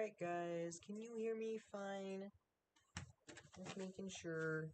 Alright guys, can you hear me fine? Just making sure.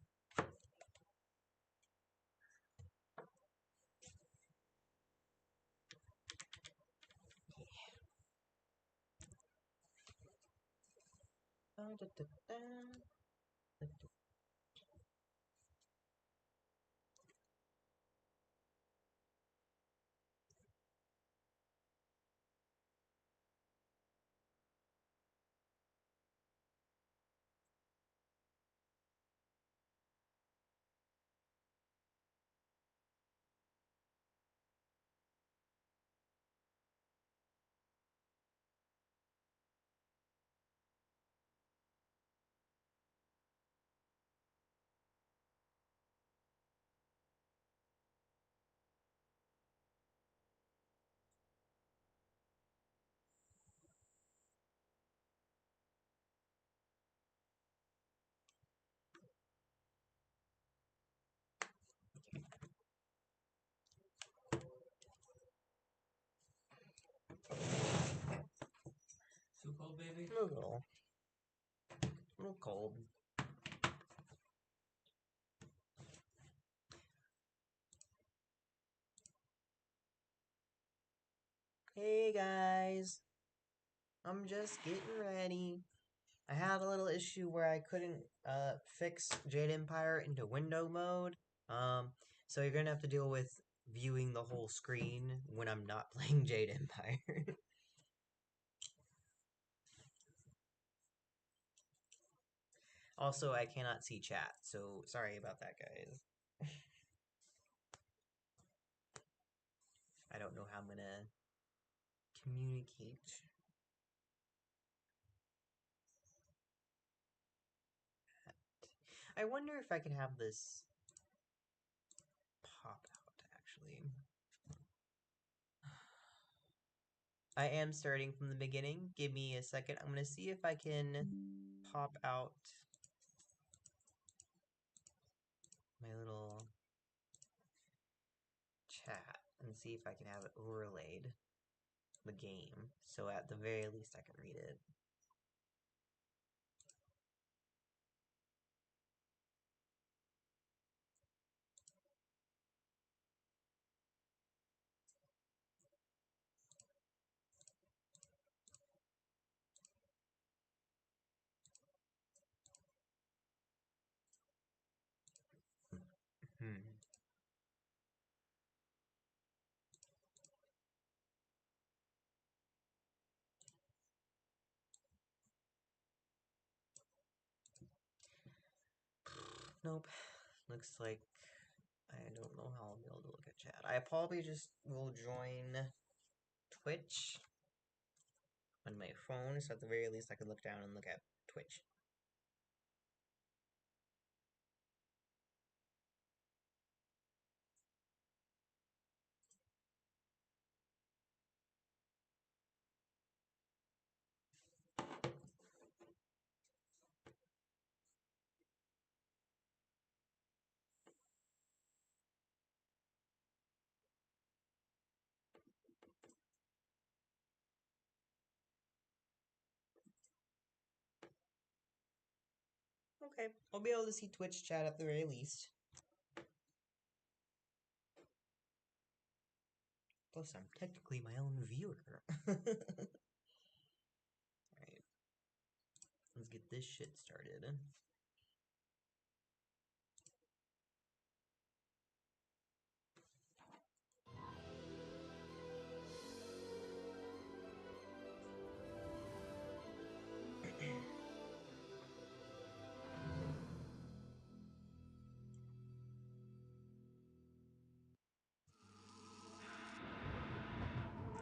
Too cold, baby? A little cold. Hey guys, I'm just getting ready. I had a little issue where I couldn't fix Jade Empire into window mode. So you're gonna have to deal with viewing the whole screen when I'm not playing Jade Empire. Also, I cannot see chat, so sorry about that, guys. I don't know how I'm gonna communicate. I wonder if I can have this pop out, actually. I am starting from the beginning. Give me a second. I'm gonna see if I can pop out my little chat and see if I can have it overlaid the game, so at the very least I can read it. Hmm. Nope. Looks like I don't know how I'll be able to look at chat. I probably just will join Twitch on my phone, so at the very least I can look down and look at Twitch. Okay, I'll be able to see Twitch chat at the very least. Plus, I'm technically my own viewer. Alright. Let's get this shit started.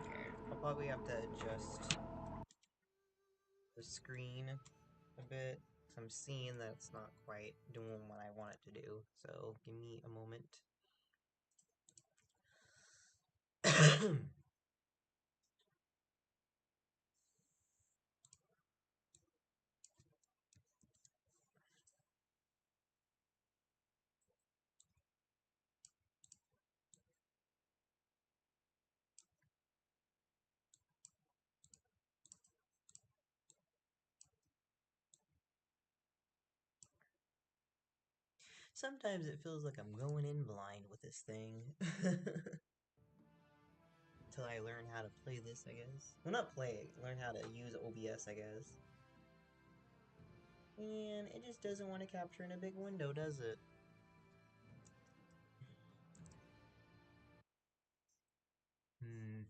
Okay, I'll probably have to adjust the screen a bit, because I'm seeing that it's not quite doing what I want it to do, so give me a moment. Sometimes it feels like I'm going in blind with this thing. Until I learn how to play this, I guess. Well, not play, learn how to use OBS, I guess. And it just doesn't want to capture in a big window, does it? Hmm.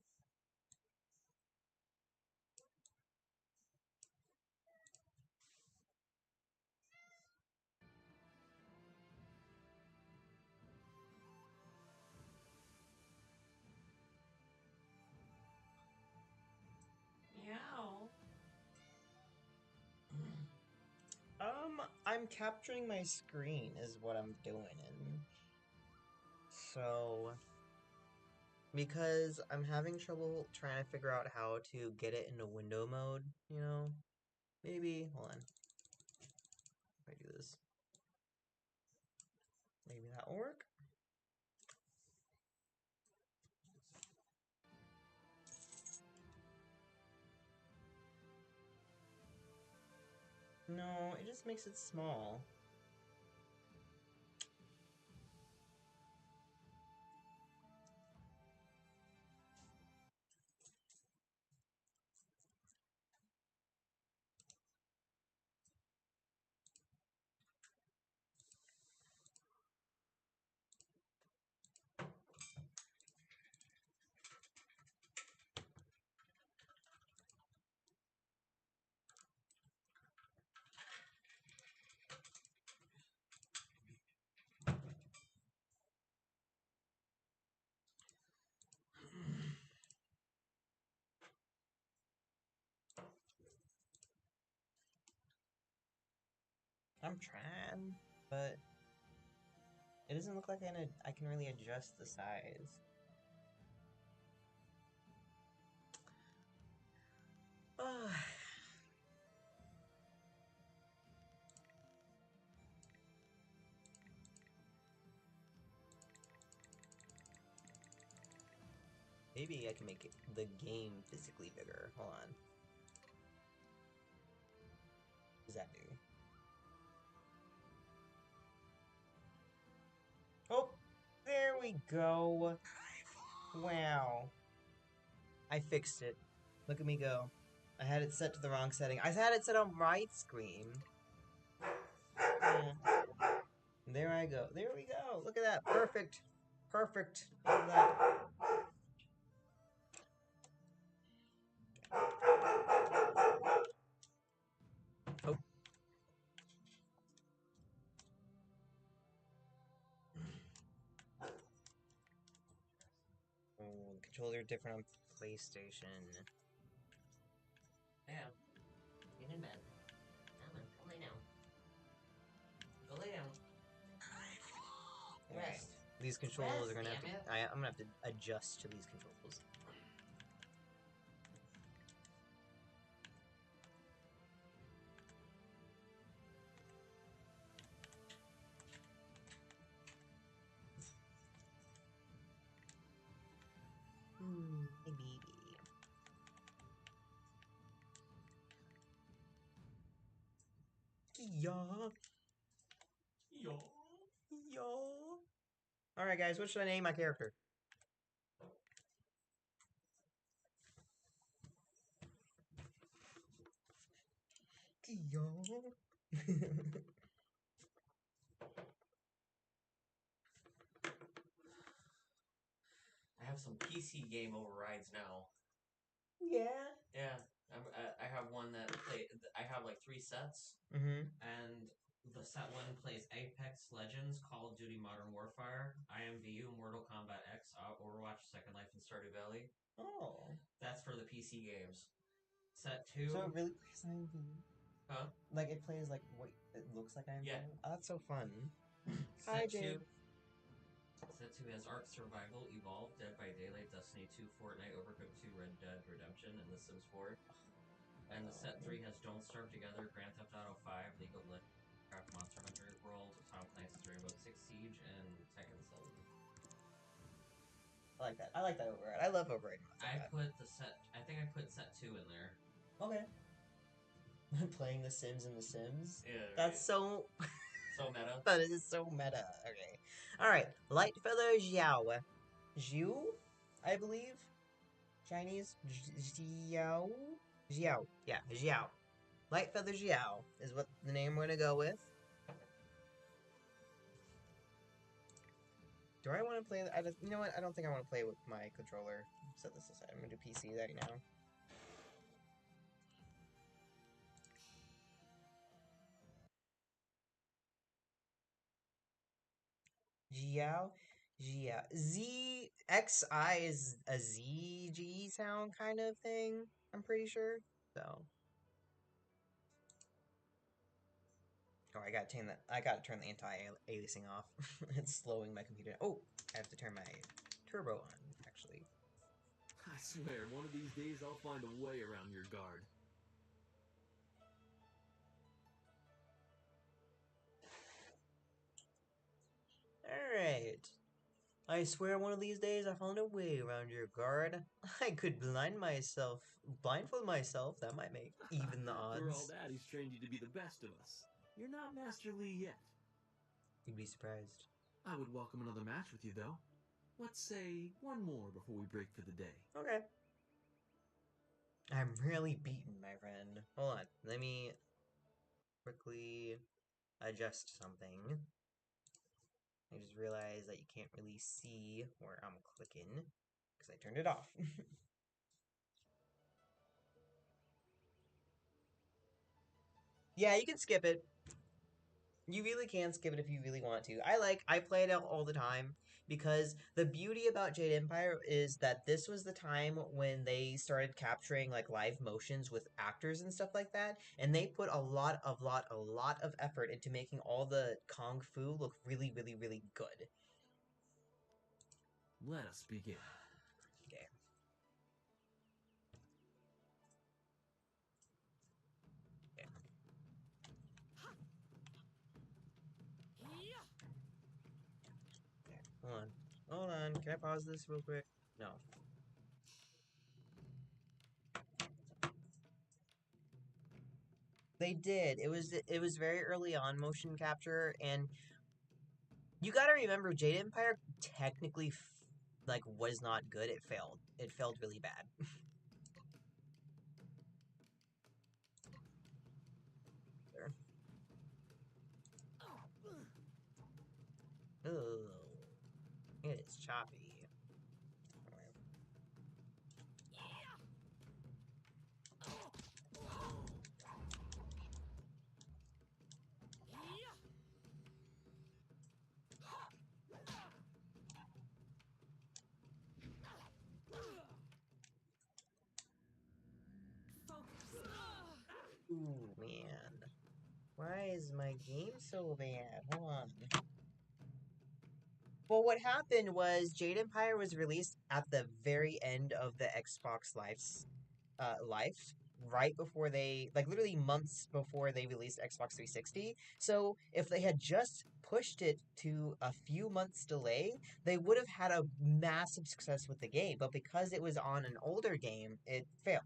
Meow. I'm capturing my screen is what I'm doing, and so because I'm having trouble trying to figure out how to get it into window mode, you know? Maybe, hold on, if I do this, maybe that will work? No, it just makes it small. I'm trying, but it doesn't look like I can really adjust the size. Ugh. Maybe I can make the game physically bigger. Hold on. What does that do? Oh, there we go. Wow. I fixed it. Look at me go. I had it set to the wrong setting. I had it set on widescreen. Yeah. There I go. There we go. Look at that. Perfect. Perfect. Look at that. Oh. Oh, the controls are different on PlayStation. Yeah. Get in bed. Come on, go lay down. Go lay down. Rest. Right. These controls are Rest, gonna have damn to. it. I'm gonna have to adjust to these controls. My baby. Yeah. Yo. Yo. All right, guys. What should I name my character? Yo. I have some PC game overrides now. Yeah. Yeah. I have one that play. I have like 3 sets, Mm-hmm. and the set 1 plays Apex Legends, Call of Duty Modern Warfare, IMVU, Mortal Kombat X, Overwatch, Second Life, and Stardew Valley. Oh. That's for the PC games. Set So 2, it really plays IMVU? huh? Like it plays like what it looks like IMVU? Yeah. Oh, that's so fun. Hi, Set Jade. 2 Set 2 has Ark Survival, Evolve, Dead by Daylight, Destiny 2, Fortnite, Overcooked 2, Red Dead Redemption, and The Sims 4. And the set 3 has Don't Starve Together, Grand Theft Auto 5, League of Legends, Monster Hunter World, Tom Clancy's Rainbow Six Siege, and Tekken 7. I like that. I like that override. I love override mods like that. I think I put set 2 in there. Okay. Playing The Sims in The Sims. Yeah, That's right. so. So meta. That is so meta. Okay. Alright. Light Feather Xiao. Zhu? I believe? Chinese? Xiao? Xiao. Yeah, Xiao. Light Feather Xiao is what the name we're gonna go with. Do I want to play? You know what? I don't think I want to play with my controller. Set this aside. I'm gonna do PC right now. Jiao, Jiao. ZXI is a ZG sound kind of thing. I'm pretty sure. So, oh, I gotta turn that. I gotta turn the anti-aliasing off. It's slowing my computer. Oh, I have to turn my turbo on. Actually. I swear, one of these days I'll find a way around your guard. All right. I swear one of these days I found a way around your guard. I could blindfold myself. That might make even the For all odds. that, he's trained you to be the best of us. You're not Master Li yet. You'd be surprised. I would welcome another match with you, though. Let's say one more before we break for the day. Okay. I'm really beaten, my friend. Hold on. Let me quickly adjust something. I just realized that you can't really see where I'm clicking because I turned it off. Yeah, you can skip it. You really can skip it if you really want to. I play it out all the time because the beauty about Jade Empire is that this was the time when they started capturing like live motions with actors and stuff like that, and they put a lot of effort into making all the kung fu look really, really, really good. Let us begin. Okay. Okay. Okay. Hold on. Hold on. Can I pause this real quick? No. They did. It was very early on motion capture, and you got to remember, Jade Empire technically like was not good. It failed. It failed really bad. There. Ooh, it is choppy. Ooh, man. Why is my game so bad? Hold on. Well, what happened was Jade Empire was released at the very end of the Xbox life, right before they, like literally months before they released Xbox 360. So if they had just pushed it to a few months delay, they would have had a massive success with the game. But because it was on an older game, it failed.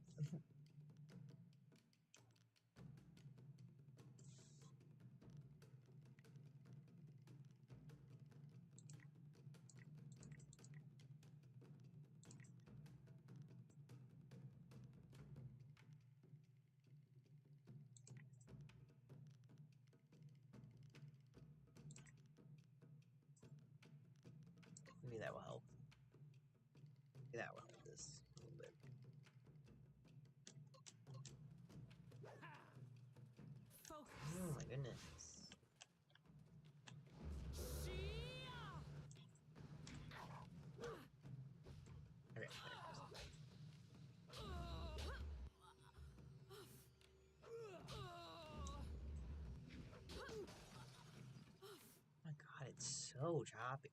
Maybe that will help. Maybe that will help this a little bit. Oh my goodness. Okay, there. Oh my god, it's so choppy.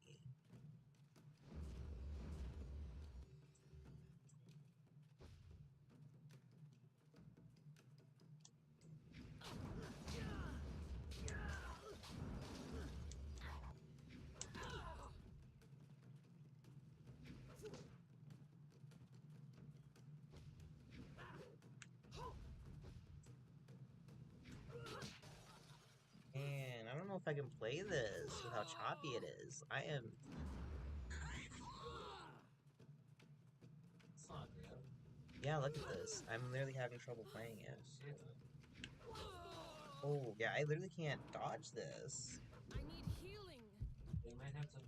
And I don't know if if I can play this with how choppy it is. I am. It's not good. Yeah, look at this. I'm literally having trouble playing it. Shit. Oh, yeah, I literally can't dodge this. I need healing. You might have to.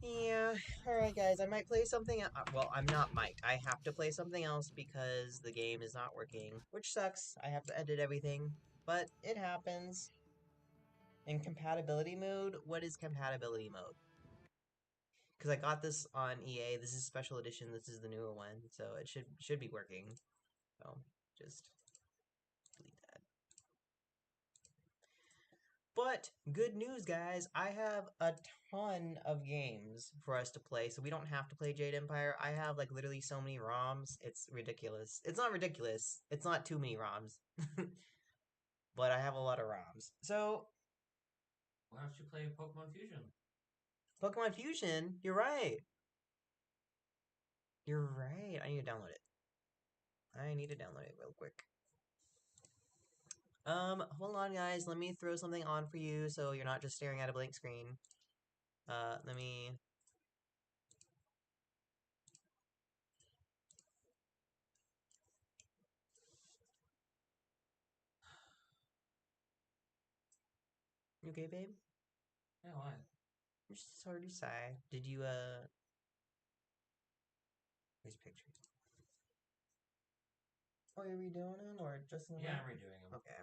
Yeah, alright guys, I might play something well, I'm not might. I have to play something else because the game is not working, which sucks. I have to edit everything, but it happens. In compatibility mode, what is compatibility mode? Because I got this on EA, this is special edition, this is the newer one, so it should be working. So, just delete that. But, good news, guys. I have a ton of games for us to play, so we don't have to play Jade Empire. I have, like, literally so many ROMs. It's ridiculous. It's not ridiculous. It's not too many ROMs. But I have a lot of ROMs. So, Why don't you play Pokemon Fusion? Pokemon Fusion, you're right. You're right. I need to download it. I need to download it real quick. Hold on, guys. Let me throw something on for you so you're not just staring at a blank screen. Let me... You okay, babe? Yeah, why? You're sorry to sigh. Did you, Where's pictures? Oh, you're redoing it, or just in the Yeah, I'm redoing them. Okay.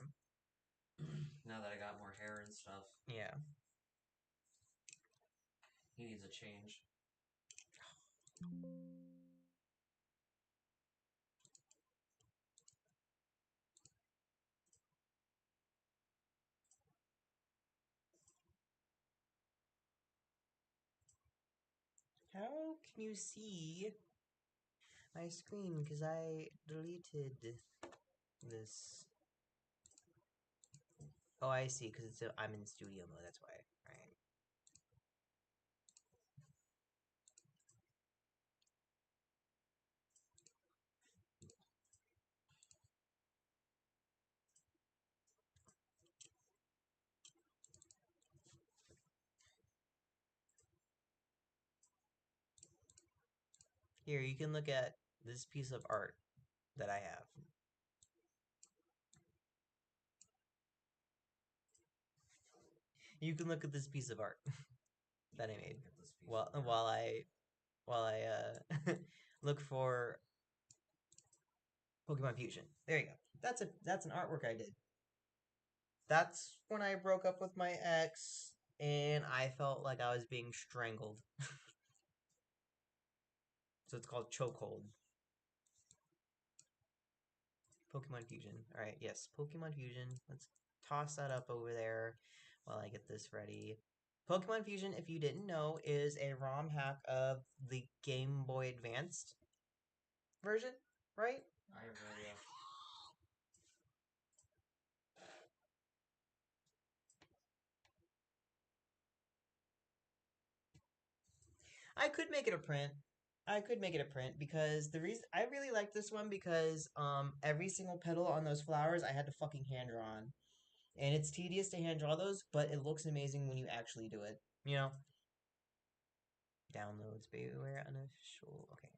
Now that I got more hair and stuff, Yeah. he needs a change. How can you see my screen? Because I deleted this. Oh, I see. Because I'm in studio mode. That's why. Right. Here, you can look at this piece of art that I have. You can look at this piece of art that I made. Look at this piece While of while I while I look for Pokemon Fusion. There you go. That's an artwork I did. That's when I broke up with my ex and I felt like I was being strangled. So it's called Chokehold. Pokemon Fusion. Alright, yes, Pokemon Fusion. Let's toss that up over there while I get this ready. Pokemon Fusion, if you didn't know, is a ROM hack of the Game Boy Advanced version, right? I have no idea. I could make it a print. I could make it a print because the reason I really like this one because every single petal on those flowers I had to fucking hand draw on. And it's tedious to hand draw those, but it looks amazing when you actually do it. You know? Downloads, beware unofficial. Okay.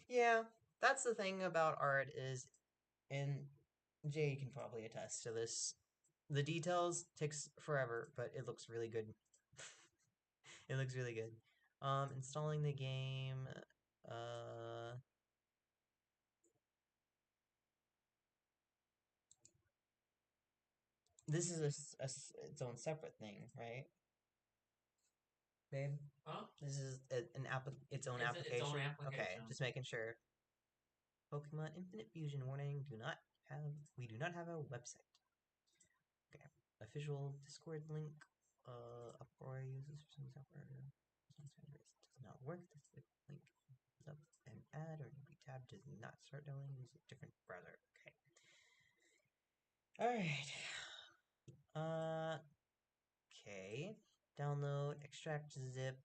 Yeah, that's the thing about art is, and Jay can probably attest to this. The details takes forever, but it looks really good. It looks really good. Installing the game. Uh, this is its own separate thing, right, babe? Huh? This is its own It's its own application. Okay, application. just making sure. Pokemon Infinite Fusion warning. We do not have a website. Okay. Official Discord link. Uproar uses some software. Does not work. This link is up and add or newbie tab does not start downloading. Use a different browser. Okay. Alright. Okay. Download, extract zip,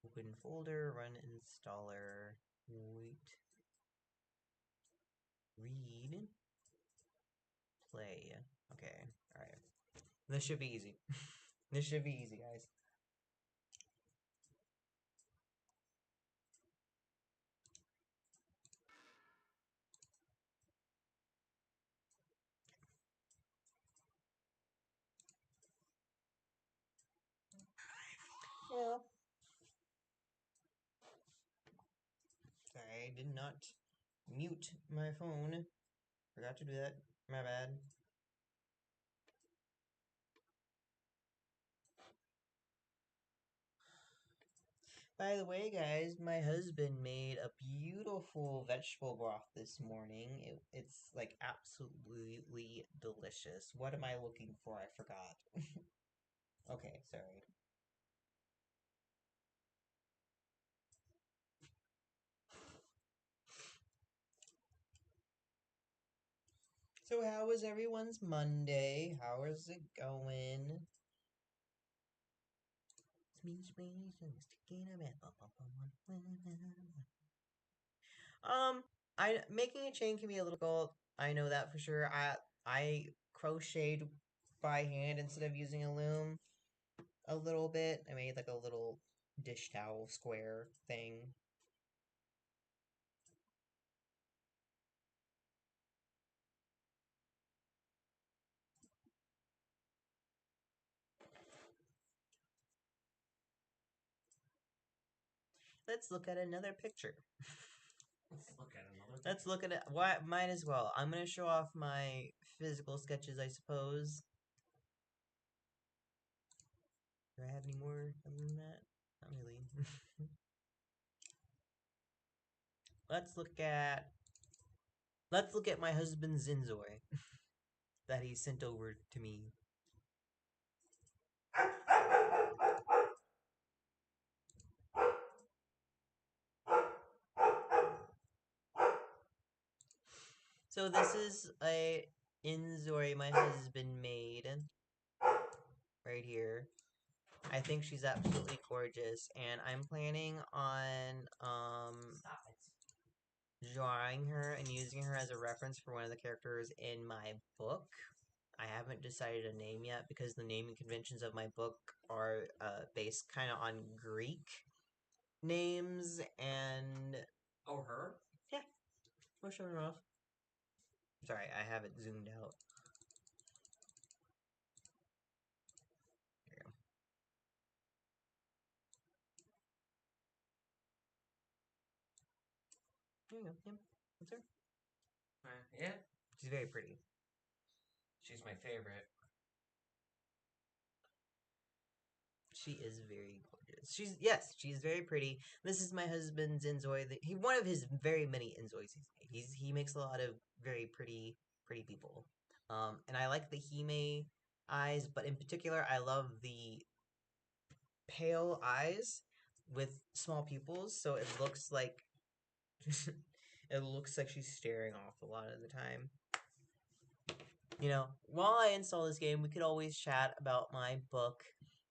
open folder, run installer, wait, read, play. Okay, alright. This should be easy. This should be easy, guys. Well, sorry, I did not mute my phone. Forgot to do that. My bad. By the way, guys, my husband made a beautiful vegetable broth this morning. It's like absolutely delicious. What am I looking for? I forgot. Okay, sorry. So how was everyone's Monday? How is it going? Um, I making a chain can be a little difficult. I know that for sure. I crocheted by hand instead of using a loom a little bit. I made like a little dish towel square thing. Let's look at another picture. Let's look at another. Let's look at it. Why? Might as well. I'm gonna show off my physical sketches, I suppose. Do I have any more other than that? Not really. Let's look at my husband's Zinzoi that he sent over to me. So this is a Inzoi my husband made right here. I think she's absolutely gorgeous, and I'm planning on Stop it. drawing her and using her as a reference for one of the characters in my book. I haven't decided a name yet because the naming conventions of my book are based kind of on Greek names and Oh, her? yeah, we'll show her off. Sorry, I have it zoomed out. There you go. There you go. Yeah, that's her. Yeah, She's very pretty. she's my favorite. She is very gorgeous. She's very pretty. This is my husband's Inzoi. He one of his very many Inzois he's made. He makes a lot of very pretty people. And I like the Hime eyes, but in particular, I love the pale eyes with small pupils. So it looks like it looks like she's staring off a lot of the time. You know, while I install this game, we could always chat about my book.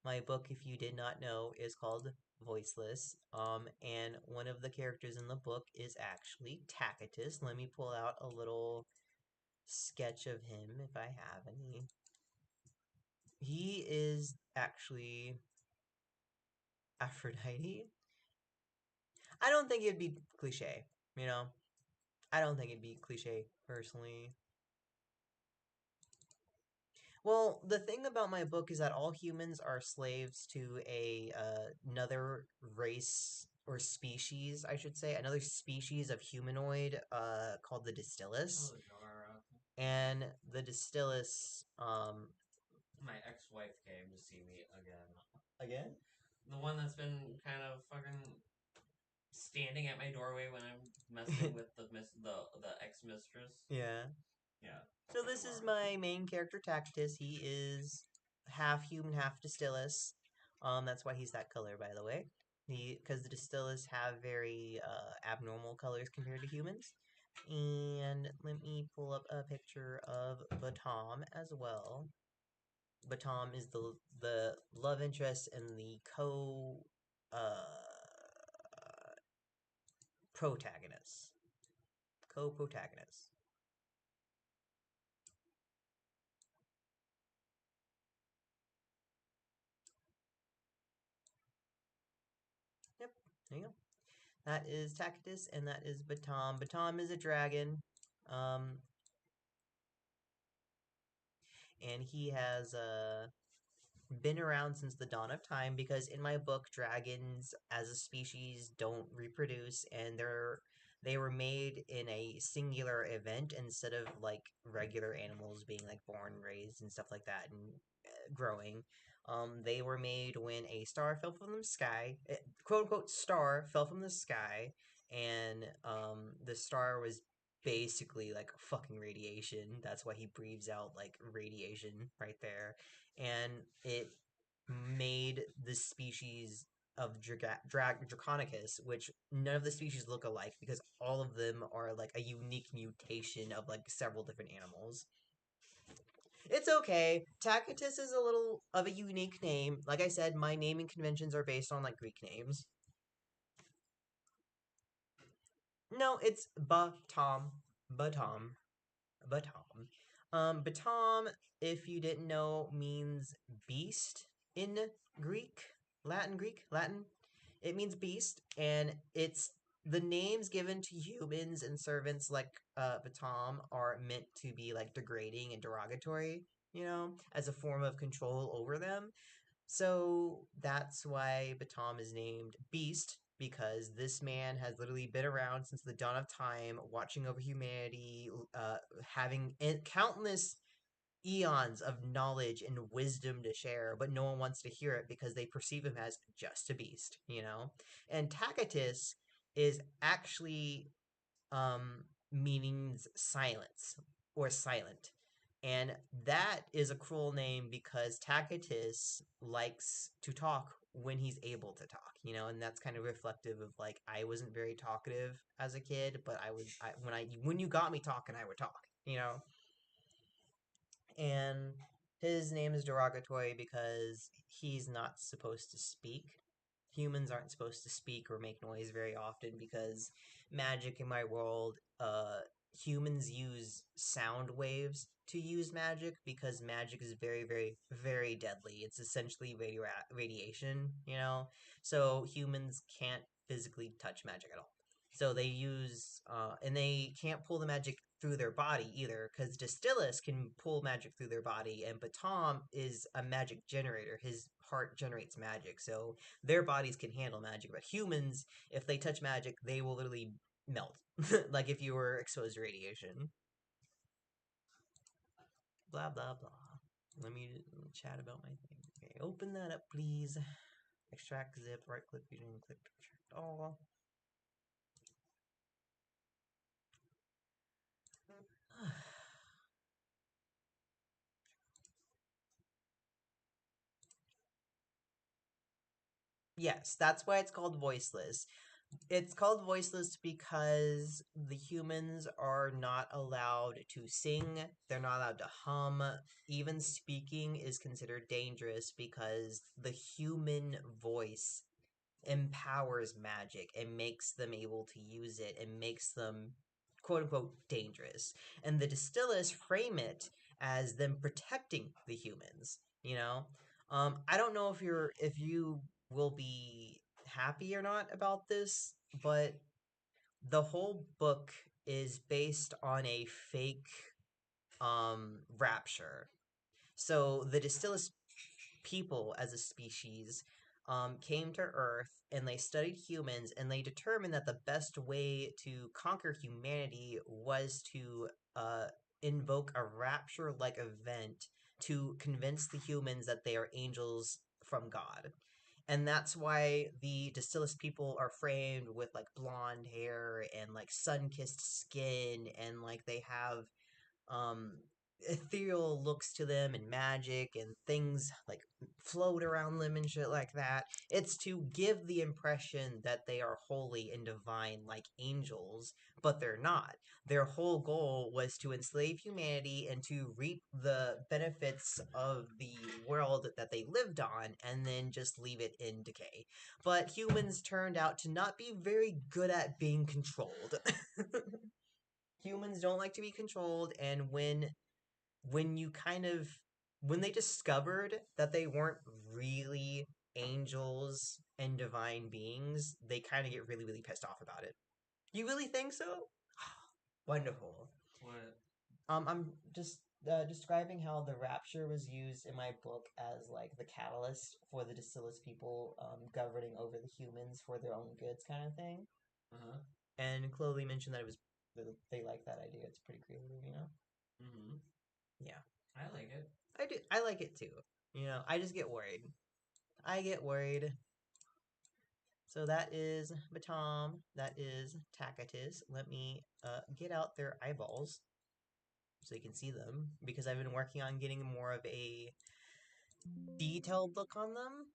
My book, if you did not know, is called Voiceless. And one of the characters in the book is actually Tacitus. Let me pull out a little sketch of him if I have any. He is actually Aphrodite. I don't think it'd be cliche, you know? I don't think it'd be cliche, personally. Well, the thing about my book is that all humans are slaves to another race or species, I should say, another species of humanoid called the Distillus. Oh, Jara. And the Distillus My ex-wife came to see me again. again? The one that's been kind of fucking standing at my doorway when I'm messing with the ex-mistress. Yeah. Yeah. So this is my main character, Tacitus. He is half human, half Distillus. That's why he's that color, by the way. Because the Distillus have very abnormal colors compared to humans. And let me pull up a picture of Batom as well. Batom is the love interest and the uh protagonist. Co-protagonist. Yep, there you go. That is Tacitus, and that is Batom. Batom is a dragon. Um, and he has been around since the dawn of time because in my book dragons as a species don't reproduce and they were made in a singular event instead of like regular animals being like born, raised, and stuff like that and growing. They were made when a star fell from the sky, quote unquote star fell from the sky, and the star was basically like fucking radiation. That's why he breathes out like radiation right there, and it made the species of Draconicus, which none of the species look alike because all of them are like a unique mutation of like several different animals. It's okay. Tacitus is a little of a unique name. Like I said, my naming conventions are based on like Greek names. No, it's Batom. Batom. Batom. Batom, if you didn't know, means beast in Greek. Latin. It means beast, and it's the names given to humans and servants like Batom are meant to be like degrading and derogatory, as a form of control over them. So that's why Batom is named Beast, because this man has literally been around since the dawn of time, watching over humanity, having countless eons of knowledge and wisdom to share, but no one wants to hear it because they perceive him as just a beast. And Tacitus is actually meanings silence or silent. And that is a cruel name because Tacitus likes to talk when he's able to talk, and that's kind of reflective of like I wasn't very talkative as a kid, but when you got me talking, I would talk. And his name is derogatory because he's not supposed to speak. Humans aren't supposed to speak or make noise very often because magic in my world, humans use sound waves to use magic because magic is very, very, very deadly. It's essentially radiation. So humans can't physically touch magic at all. So they use, and they can't pull the magic through their body either, because Distillus can pull magic through their body, and Batom is a magic generator. His heart generates magic, so their bodies can handle magic. But humans, if they touch magic, they will literally melt, like if you were exposed to radiation. Blah blah blah. Let me chat about my thing. Okay, open that up, please. Extract zip. Right click region. Click to extract all. Yes, that's why it's called voiceless. It's called voiceless because the humans are not allowed to sing, they're not allowed to hum. Even speaking is considered dangerous because the human voice empowers magic and makes them able to use it and makes them quote unquote dangerous. And the distillers frame it as them protecting the humans. I don't know if you will be happy or not about this, but the whole book is based on a fake rapture. So the distillers people as a species came to Earth and they studied humans and they determined that the best way to conquer humanity was to invoke a rapture like event to convince the humans that they are angels from God. And that's why the Distillus people are framed with like blonde hair and like sun kissed skin, and like they have um ethereal looks to them and magic and things like float around them and shit like that. It's to give the impression that they are holy and divine like angels, but they're not. Their whole goal was to enslave humanity and to reap the benefits of the world that they lived on and then just leave it in decay. But humans turned out to not be very good at being controlled. Humans don't like to be controlled, and when you kind of when they discovered that they weren't really angels and divine beings, they kind of get really really pissed off about it. You really think so? Wonderful. What? I'm just describing how the rapture was used in my book as like the catalyst for the Distillus people governing over the humans for their own goods, kind of thing. Uh-huh. And Chloe mentioned that they like that idea. It's pretty creative, you know. Mm-hmm. Yeah, I like it. I do. I like it too. You know, I just get worried. I get worried. So that is Batom. That is Tacitus. Let me get out their eyeballs so you can see them because I've been working on getting more of a detailed look on them.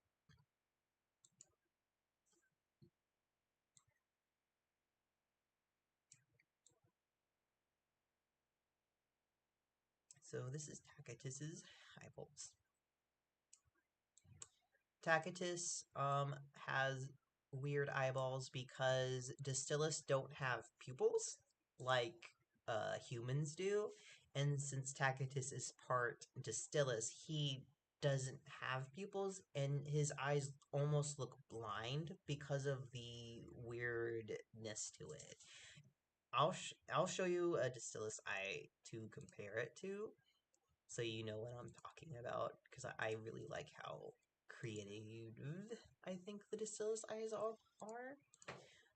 So this is Tacitus's eyeballs. Tacitus has weird eyeballs because Distillus don't have pupils like humans do, and since Tacitus is part Distillus, he doesn't have pupils, and his eyes almost look blind because of the weirdness to it. I'll show you a Distillus eye to compare it to, so you know what I'm talking about, because I really like how creative I think the Distillus eyes are.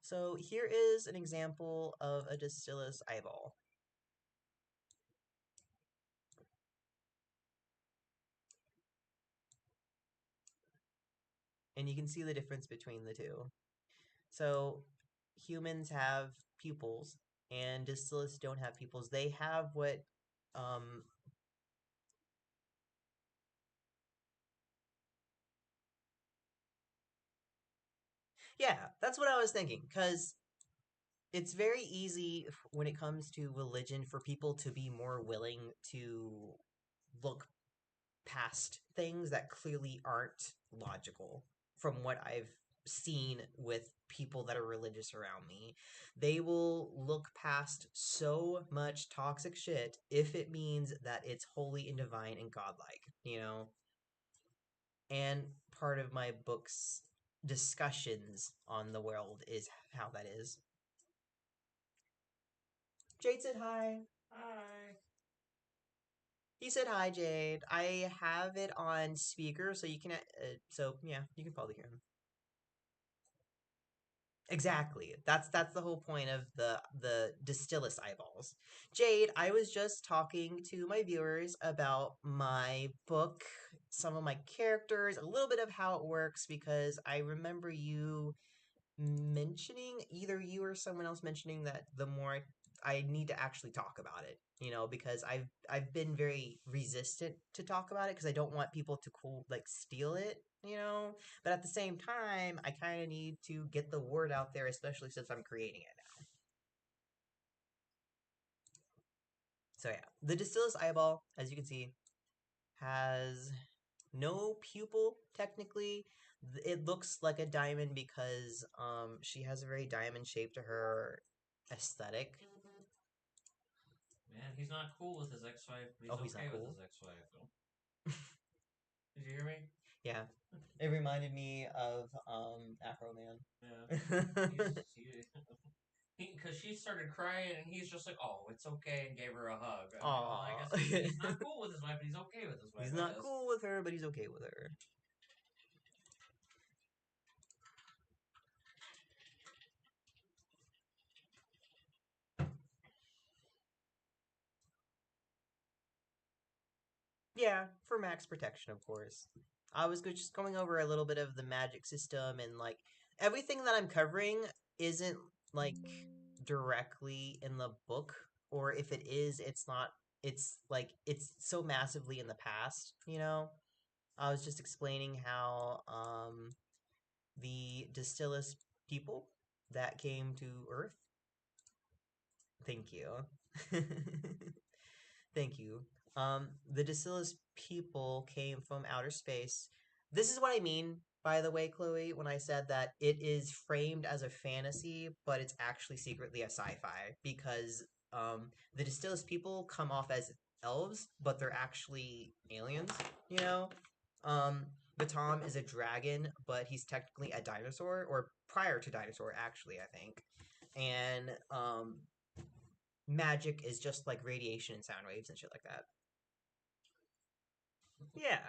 So here is an example of a Distillus eyeball. And you can see the difference between the two. So humans have pupils, and Distillus don't have pupils. They have what um, yeah, that's what I was thinking. Because it's very easy when it comes to religion for people to be more willing to look past things that clearly aren't logical from what I've seen with people that are religious around me. They will look past so much toxic shit if it means that it's holy and divine and godlike, you know? And part of my book's discussions on the world is how that is. Jade said hi. Hi. He said hi, Jade. I have it on speaker, so you can. So yeah, you can probably hear him. Exactly. That's the whole point of the Distillus eyeballs. Jade, I was just talking to my viewers about my book, some of my characters, a little bit of how it works because I remember you mentioning, either you or someone else mentioning, that the more I need to actually talk about it, you know, because I've been very resistant to talk about it because I don't want people to like steal it, you know. But at the same time, I kind of need to get the word out there, especially since I'm creating it now. So yeah, the Distillus eyeball, as you can see, has no pupil technically. It looks like a diamond because she has a very diamond shape to her aesthetic. Man, he's not cool with his ex-wife, but he's Oh, he's not okay with cool. his ex-wife. Did you hear me? Yeah, it reminded me of Afro Yeah. Man. Because she started crying and he's just like, "Oh, it's okay," and gave her a hug. I'm like, well, I guess Aw. he's not cool with his wife, but he's okay with his wife. He's I not guess. cool with her, but he's okay with her. Yeah, for max protection, of course. I was just going over a little bit of the magic system, and like everything that I'm covering isn't like directly in the book, or if it is, it's not it's so massively in the past, you know? I was just explaining how the Distillus people that came to Earth. Thank you. Thank you. The Dacillus people came from outer space. This is what I mean, by the way, Chloe, when I said that it is framed as a fantasy, but it's actually secretly a sci-fi because the Distillus people come off as elves, but they're actually aliens. You know, Batom is a dragon, but he's technically a dinosaur, or prior to dinosaur, actually, I think. And magic is just like radiation and sound waves and shit like that. Yeah.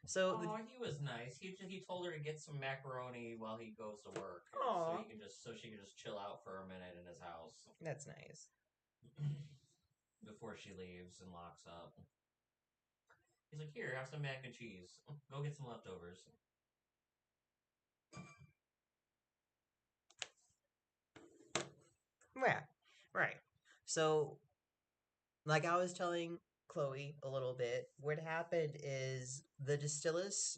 So Oh, he was nice. He told her to get some macaroni while he goes to work, Aw, so she can just chill out for a minute in his house that's nice. before she leaves and locks up. He's like, "Here, have some mac and cheese. Go get some leftovers." Yeah, right. So like I was telling Chloe a little bit, what happened is the Distillus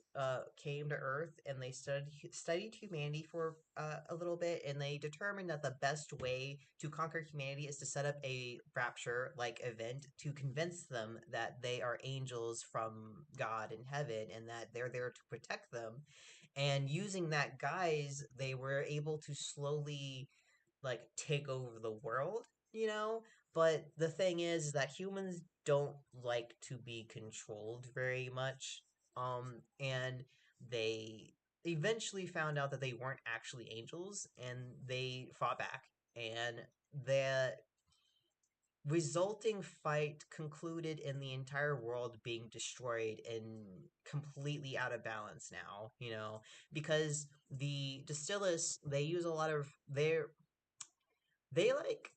came to Earth and they studied humanity for a little bit, and they determined that the best way to conquer humanity is to set up a rapture like event to convince them that they are angels from God in heaven and that they're there to protect them. And using that guise, they were able to slowly like take over the world, you know? But the thing is that humans don't like to be controlled very much. And they eventually found out that they weren't actually angels and they fought back. And the resulting fight concluded in the entire world being destroyed and completely out of balance now, you know, because the Distillus, they use a lot of their they like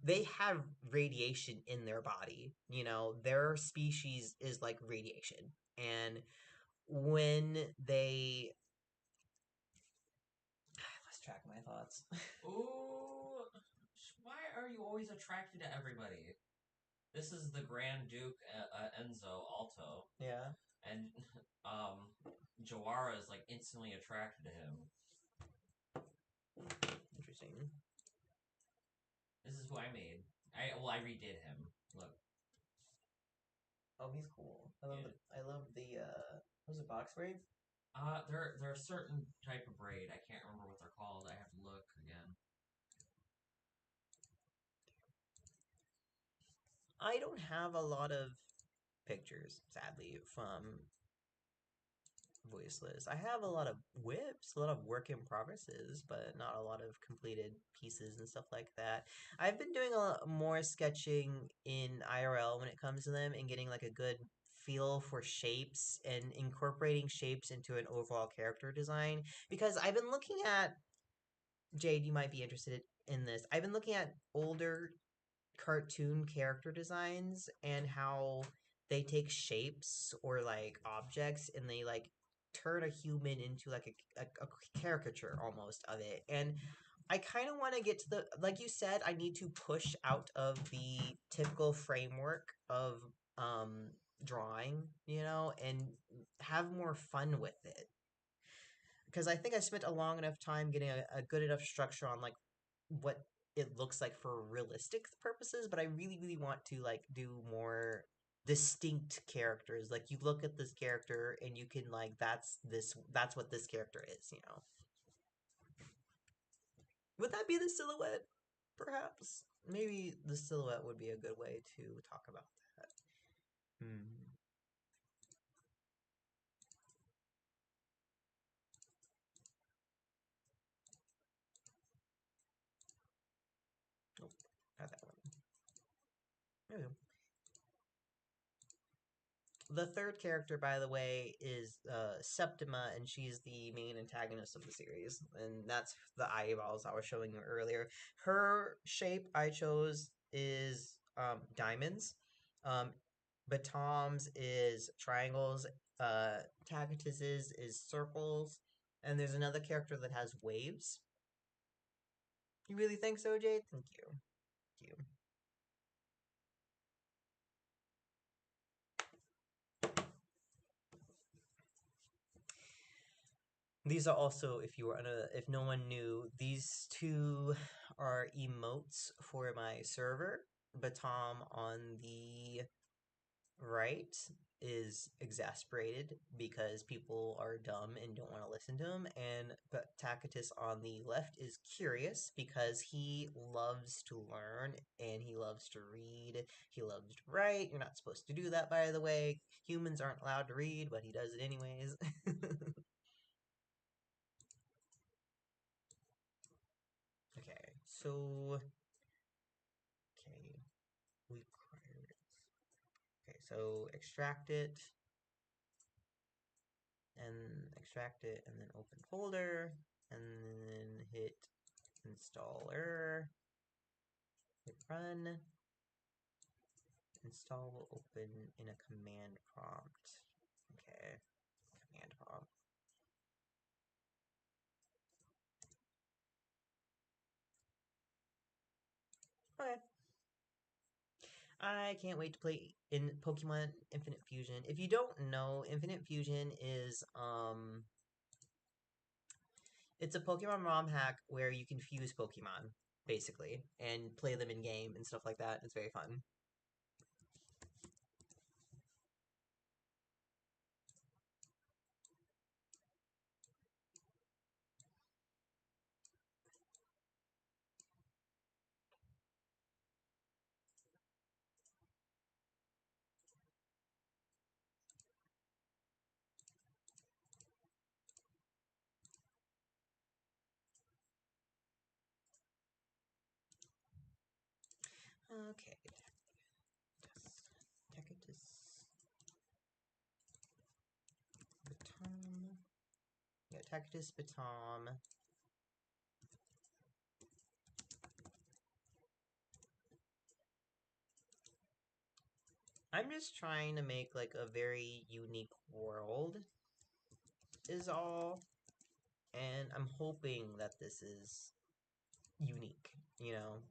they have radiation in their body. You know, their species is like radiation. And when they I lost track of my thoughts. Ooh, why are you always attracted to everybody? This is the Grand Duke Enzo Alto, Yeah, and um, Jawara is like instantly attracted to him. interesting. This is who I made. I redid him. Look, Oh, he's cool. yeah. I love the was it box braids? They're a certain type of braid. I can't remember what they're called. I have to look again. I don't have a lot of pictures, sadly, from voiceless. I have a lot of whips, a lot of work in progresses, but not a lot of completed pieces and stuff like that. I've been doing a lot more sketching in IRL when it comes to them and getting like a good feel for shapes and incorporating shapes into an overall character design because I've been looking at Jade, you might be interested in this. I've been looking at older cartoon character designs and how they take shapes or like objects and they like turn a human into like a caricature almost of it. And I kind of want to get to the, like you said, I need to push out of the typical framework of drawing, you know, and have more fun with it. Because I think I spent a long enough time getting a good enough structure on like what it looks like for realistic purposes, but I really, really want to like do more distinct characters. Like you look at this character and you can like that's what this character is, you know. Would that be the silhouette? Perhaps. Maybe the silhouette would be a good way to talk about that. Hmm. Nope. Not that one. There we go. The third character, by the way, is Septima, and she's the main antagonist of the series, and that's the eyeballs I was showing you earlier. Her shape I chose is diamonds. Um, Batom's is triangles. Tacitus's is circles, and there's another character that has waves. You really think so, Jade? Thank you. Thank you. These are also, if no one knew, these two are emotes for my server. Batom on the right is exasperated because people are dumb and don't want to listen to him, and Tacitus on the left is curious because he loves to learn and he loves to read. He loves to write. You're not supposed to do that, by the way. Humans aren't allowed to read, but he does it anyways. Okay, so okay, we acquired. Okay, so extract it, and then open folder, and then hit installer, hit run. Install will open in a command prompt. Okay, command prompt. Okay. I can't wait to play in Pokemon Infinite Fusion. If you don't know, Infinite Fusion is it's a Pokemon ROM hack where you can fuse Pokemon, basically, and play them in game and stuff like that. It's very fun. Okay. Tacitus. Baton. Yeah, Tacitus Baton. I'm just trying to make like a very unique world is all. And I'm hoping that this is unique, you know?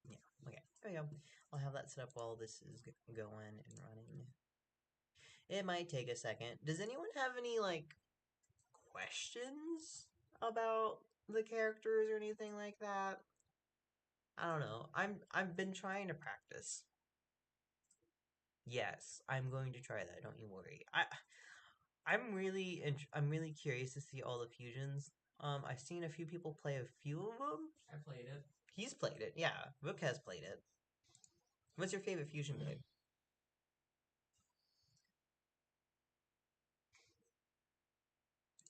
Yeah, okay, there we go. I'll have that set up while this is going and running. It might take a second. Does anyone have any, like, questions about the characters or anything like that? I don't know. I've been trying to practice. Yes, I'm going to try that. Don't you worry. I'm really curious to see all the fusions. I've seen a few people play a few of them. I played it. He's played it. Yeah, Rook has played it. What's your favorite fusion, babe?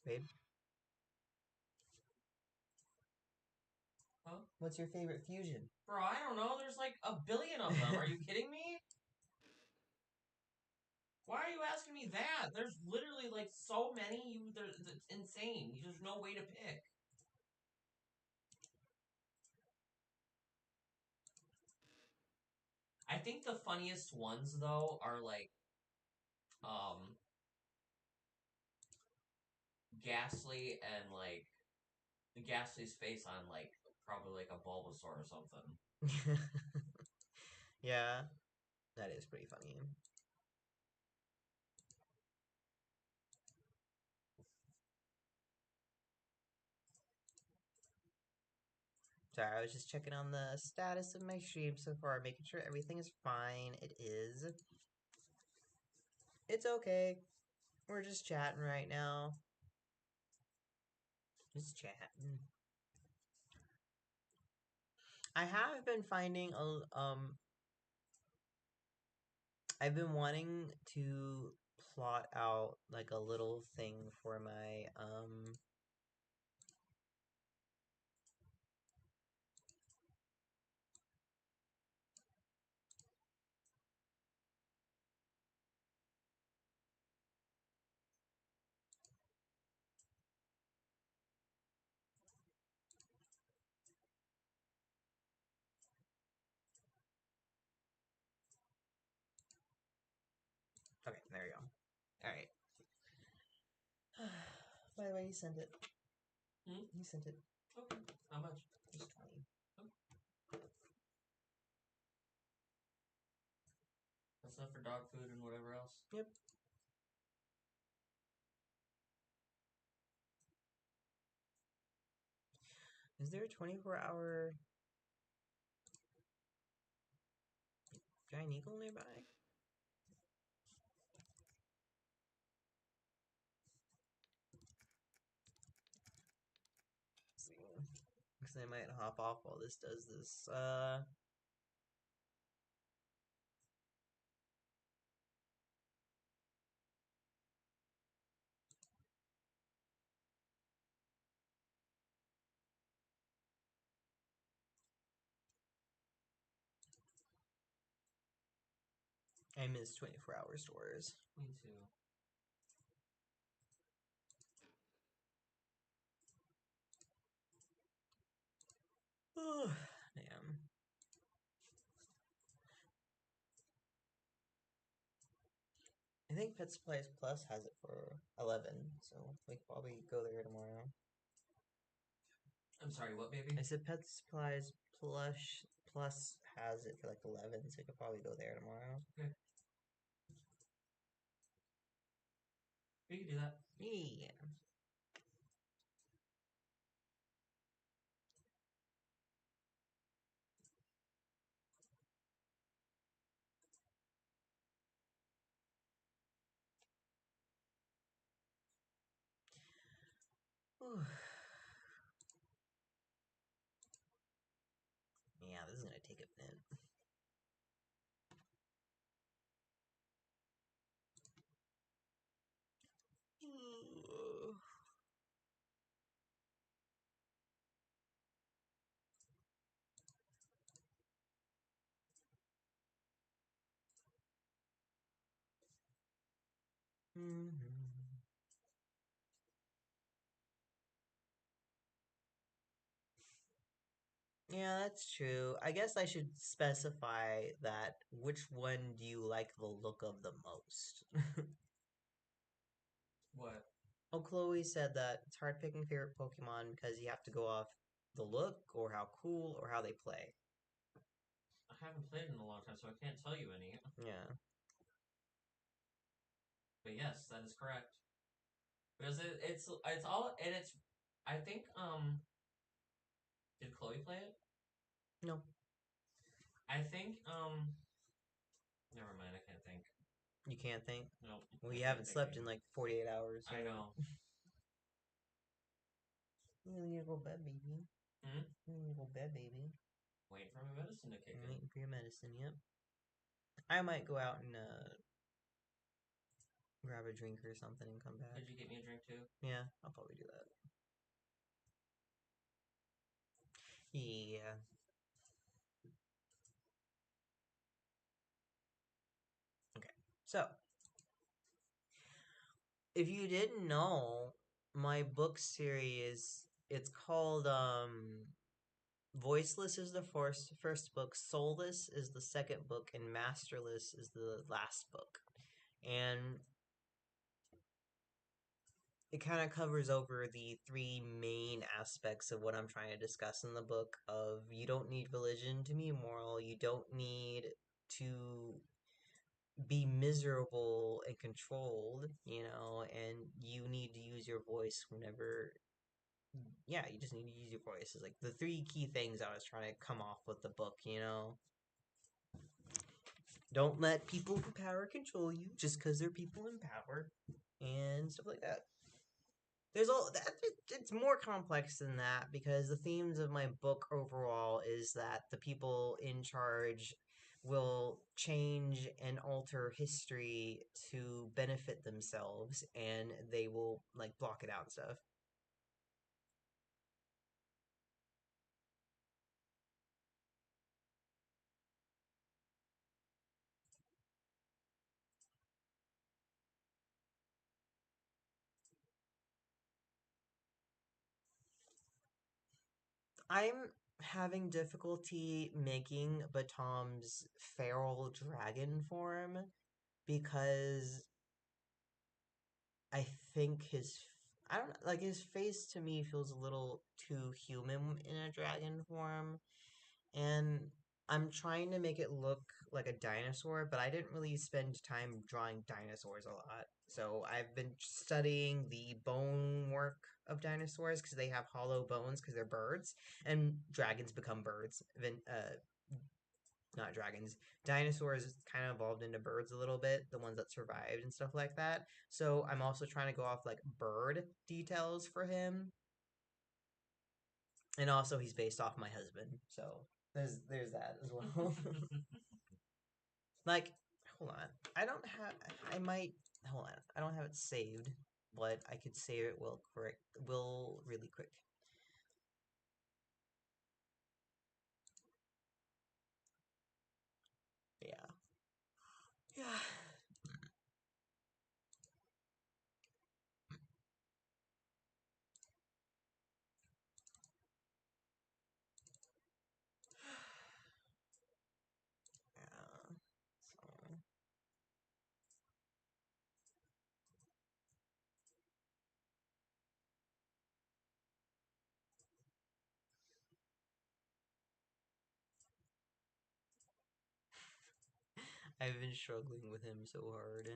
Babe, Huh? what's your favorite fusion? Bro, I don't know. There's like a billion of them. Are you kidding me? Why are you asking me that? There's literally like so many. It's insane. There's no way to pick. I think the funniest ones though are like um Ghastly and like Ghastly's face on like probably like a Bulbasaur or something. Yeah, that is pretty funny. Sorry, I was just checking on the status of my stream so far, making sure everything is fine. It is. It's okay. We're just chatting right now. Just chatting. I have been finding I've been wanting to plot out like a little thing for my Okay, there we go. Alright. By the way, you sent it. Hmm? You sent it. Okay. How much? Just 20. That's enough for dog food and whatever else? Yep. Is there a 24-hour giant eagle nearby? Let's see. Because I might hop off while this does this. I miss 24-hour stores. Me too. Damn. I think Pet Supplies Plus has it for 11, so we could probably go there tomorrow. I'm sorry, what, baby? I said Pet Supplies Plus has it for like 11, so we could probably go there tomorrow. Okay. We can do that. Yeah. Yeah, this is gonna take a minute. Yeah, that's true. I guess I should specify that which one do you like the look of the most? What? Oh, Chloe said that it's hard picking favorite Pokemon because you have to go off the look or how cool or how they play. I haven't played in a long time, so I can't tell you any. Yeah. But yes, that is correct. Because it's all and it's I think did Chloe play it? No. I think never mind, I can't think. You can't think? Nope. Well, I you can't haven't slept think. in like 48 hours, I so. know. You need to go to bed, baby. Hmm? You need to go to bed, baby. Waiting for my medicine to kick I'm in. waiting for your medicine, yep. I might go out and grab a drink or something and come back. Could you get me a drink too? Yeah, I'll probably do that. Yeah. Okay. So, if you didn't know, my book series, it's called Voiceless is the first book, Soulless is the second book, and Masterless is the last book. And it kind of covers over the three main aspects of what I'm trying to discuss in the book of you don't need religion to be moral, you don't need to be miserable and controlled, and you need to use your voice whenever yeah, you just need to use your voice. It's like the three key things I was trying to come off with the book. Don't let people in power control you just because they're people in power and stuff like that. There's all that it's more complex than that because the themes of my book overall is that the people in charge will change and alter history to benefit themselves and they will like block it out and stuff. I'm having difficulty making Batom's feral dragon form because I think his I don't like his face to me feels a little too human in a dragon form, and I'm trying to make it look like a dinosaur, but I didn't really spend time drawing dinosaurs a lot. So I've been studying the bone work of dinosaurs because they have hollow bones because they're birds, and dragons become birds. Not dragons. Dinosaurs kind of evolved into birds a little bit, the ones that survived and stuff like that. So I'm also trying to go off like bird details for him, and also he's based off my husband. So there's that as well. Like, hold on. I don't have. I might. Hold on. I don't have it saved, but I could save it. Will correct. Will really quick. Yeah. Yeah. Yeah. So I've been struggling with him so hard.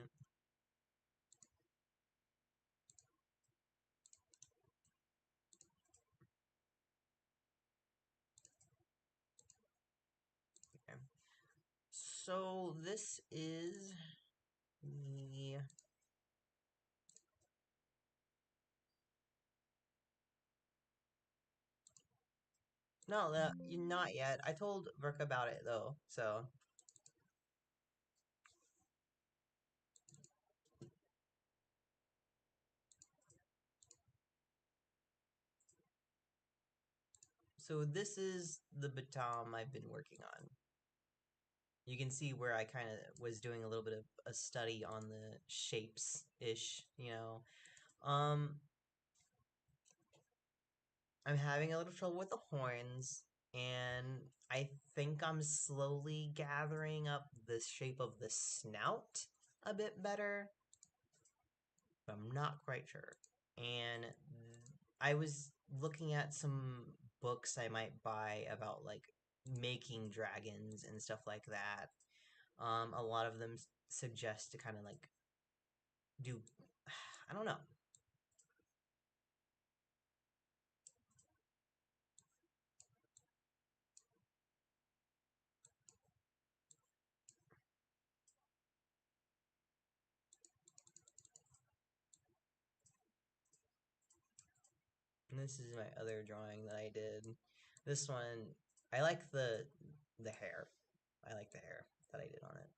Okay. So this is the no, not yet. I told Brooke about it though. So this is the baton I've been working on. You can see where I kind of was doing a little bit of a study on the shapes ish, Um, I'm having a little trouble with the horns, and I think I'm slowly gathering up the shape of the snout a bit better, but I'm not quite sure. And I was looking at some books I might buy about like making dragons and stuff like that. A lot of them suggest to kind of like do, I don't know. And this is my other drawing that I did. This one, I like the hair. I like the hair that I did on it.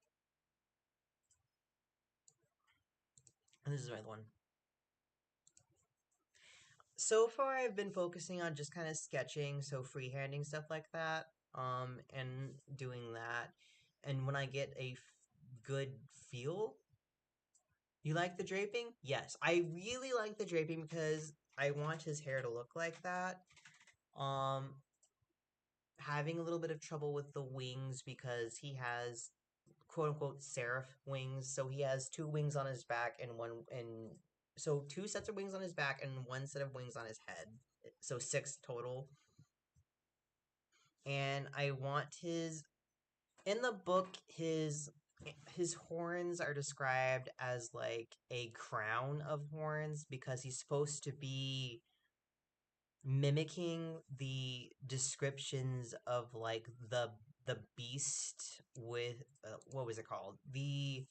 And this is my other one. So far, I've been focusing on just kind of sketching, so freehanding stuff like that, and doing that. And when I get a good feel, you like the draping? Yes, I really like the draping because I want his hair to look like that. Um, Having a little bit of trouble with the wings because he has quote unquote seraph wings. So he has two wings on his back and two sets of wings on his back and one set of wings on his head. So six total. And I want his in the book his horns are described as like a crown of horns because he's supposed to be mimicking the descriptions of like the beast with what was it called, the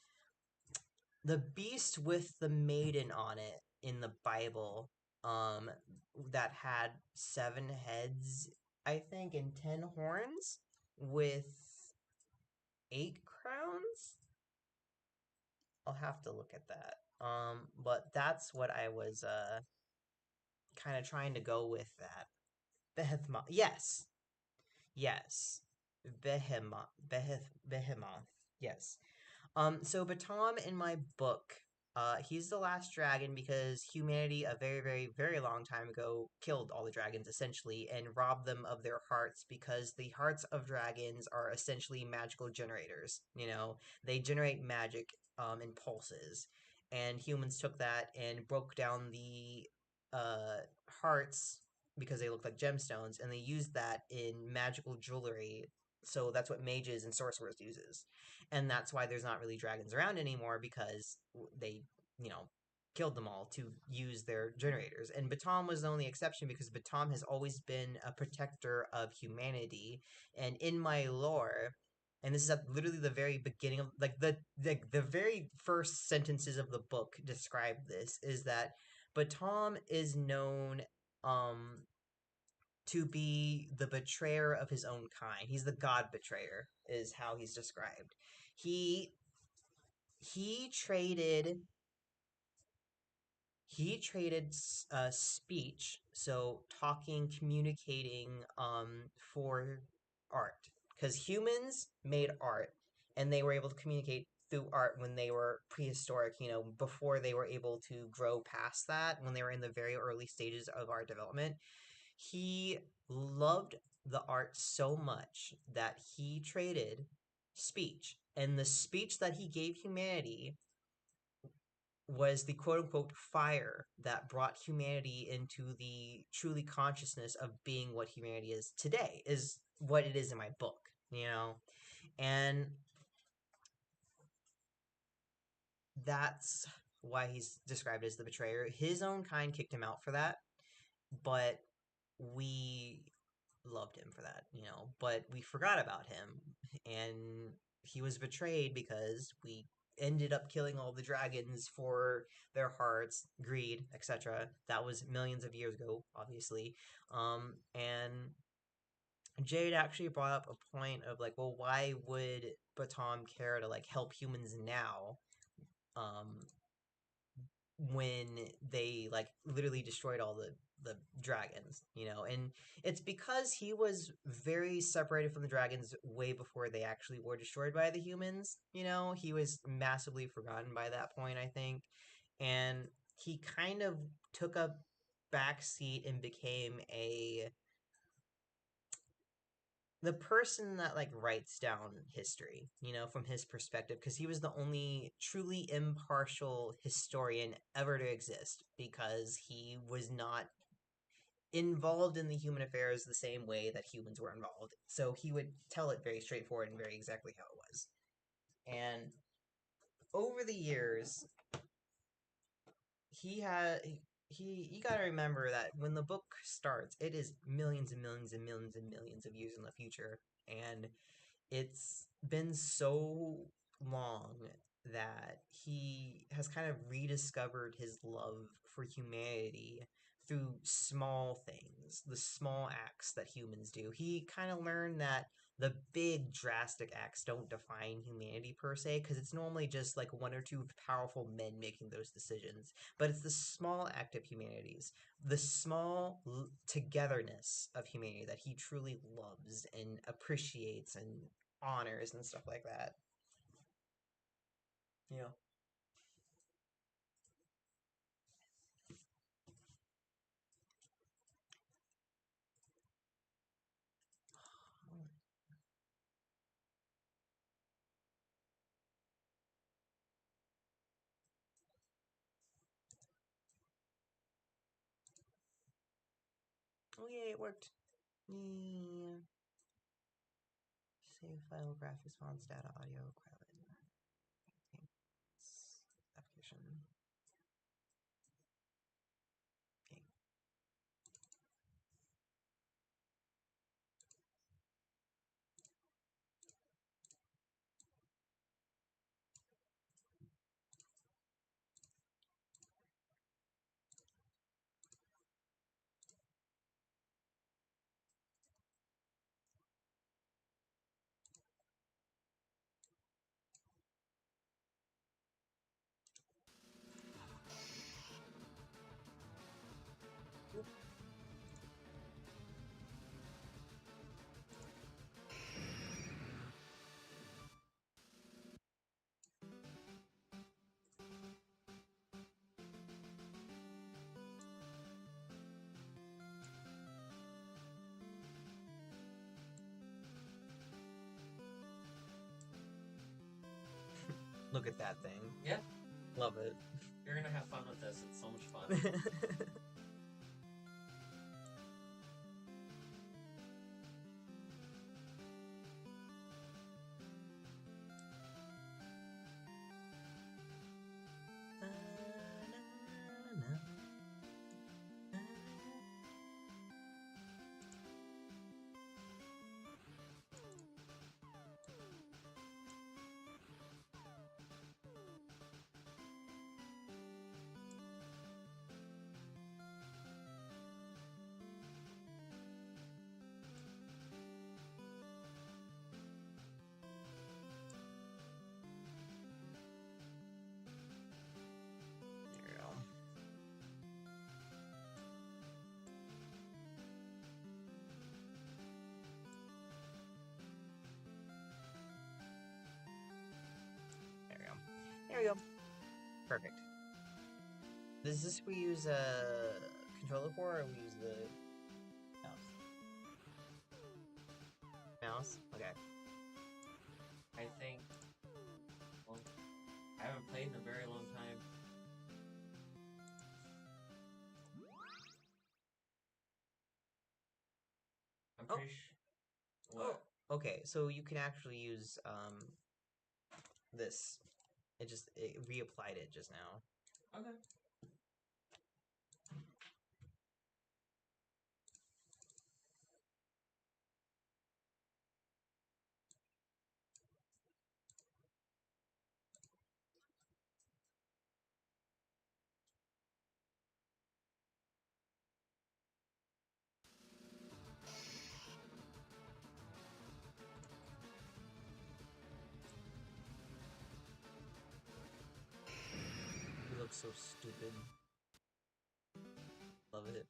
beast with the maiden on it in the Bible, um that had seven heads I think and 10 horns with eight crowns. I'll have to look at that. But that's what I was kind of trying to go with that. Behemoth. Yes. Yes. Behemoth. Yes. So Batom in my book, he's the last dragon because humanity a very, very, very long time ago killed all the dragons essentially and robbed them of their hearts because the hearts of dragons are essentially magical generators. They generate magic in pulses. And humans took that and broke down hearts because they look like gemstones, and they use that in magical jewelry. So that's what mages and sorcerers uses, and that's why there's not really dragons around anymore because they, you know, killed them all to use their generators. And Batom was the only exception because Batom has always been a protector of humanity. And in my lore, and this is at literally the very beginning of like the very first sentences of the book describe this, is that Batom is known um to be the betrayer of his own kind. He's the god betrayer, is how he's described. He he traded he traded speech, so talking, communicating, for art, because humans made art and they were able to communicate through art when they were prehistoric, before they were able to grow past that, when they were in the very early stages of art development. He loved the art so much that he traded speech, and the speech that he gave humanity was the quote unquote fire that brought humanity into the truly consciousness of being what humanity is today, is what it is in my book. And that's why he's described as the betrayer. His own kind kicked him out for that, but we loved him for that. But we forgot about him, and he was betrayed because we ended up killing all the dragons for their hearts, greed, etc. That was millions of years ago, obviously. And Jade actually brought up a point of like, well, why would Batom care to like help humans now? Um, when they like literally destroyed all the dragons. And it's because he was very separated from the dragons way before they actually were destroyed by the humans. He was massively forgotten by that point, I think, and he kind of took a backseat and became the person that like writes down history, from his perspective, because he was the only truly impartial historian ever to exist, because he was not involved in the human affairs the same way that humans were involved. So he would tell it very straightforward and very exactly how it was. And over the years, he had he you got to remember that when the book starts, it is millions and millions and millions and millions of years in the future, and it's been so long that he has kind of rediscovered his love for humanity through small things, the small acts that humans do. He kind of learned that the big drastic acts don't define humanity per se, because it's normally just like one or two powerful men making those decisions, but it's the small act of humanities, the small togetherness of humanity, that he truly loves and appreciates and honors and stuff like that. Yeah. Oh yeah, it worked. Yeah. Save file, graph response, data, audio, Krillin. Application. Okay. Look at that thing. Yeah, Love it. you're gonna have fun with this. It's so much fun. Perfect. Is this we use a controller for, or we use the mouse? Mouse? Okay. I think. Well, I haven't played in a very long time. I'm pretty sure. What? Oh, okay. So you can actually use this. It reapplied it just now. Okay. He looks so stupid. Love it.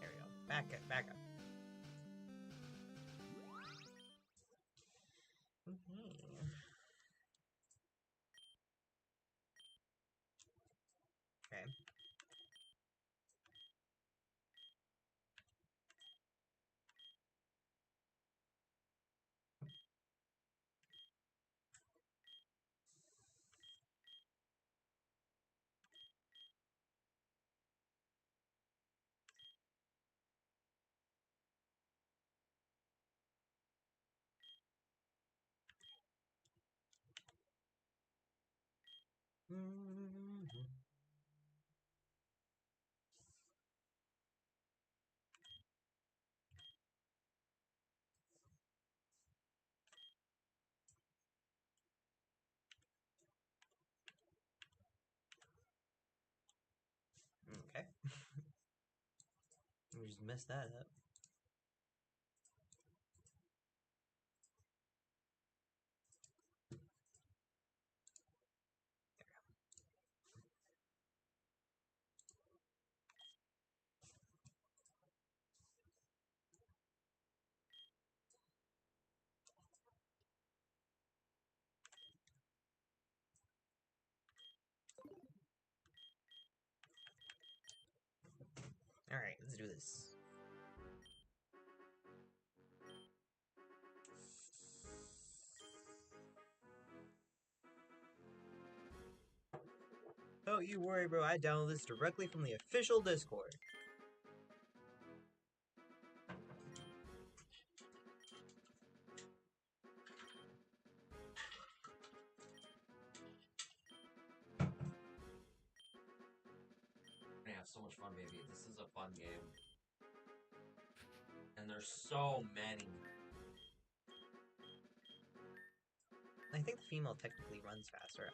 There we go. Back up, back up. Okay. Okay. We just messed that up. Alright, let's do this. Don't you worry, bro. I downloaded this directly from the official Discord. We're gonna have so much fun, baby. This is a fun game. And there's so many. I think the female technically runs faster.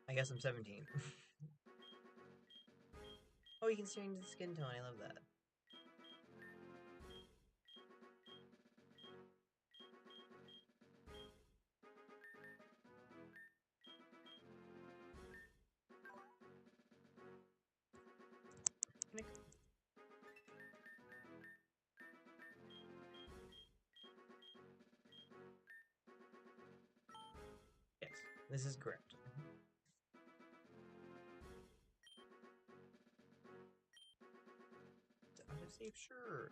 I guess I'm 17. Oh, you can change the skin tone. I love that. Yes, this is correct. Autosave, sure.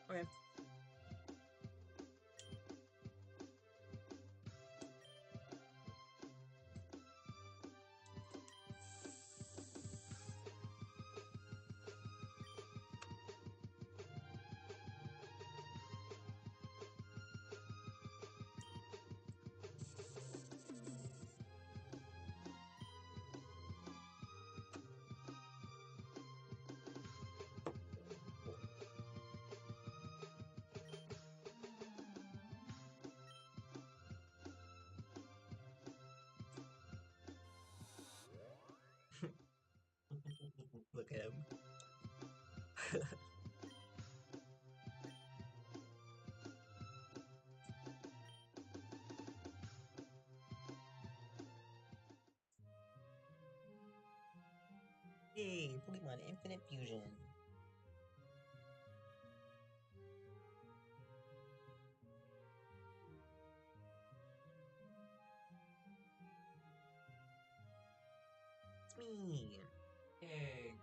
Okay. Look at him. Pokemon Infinite Fusion. It's me. Yay.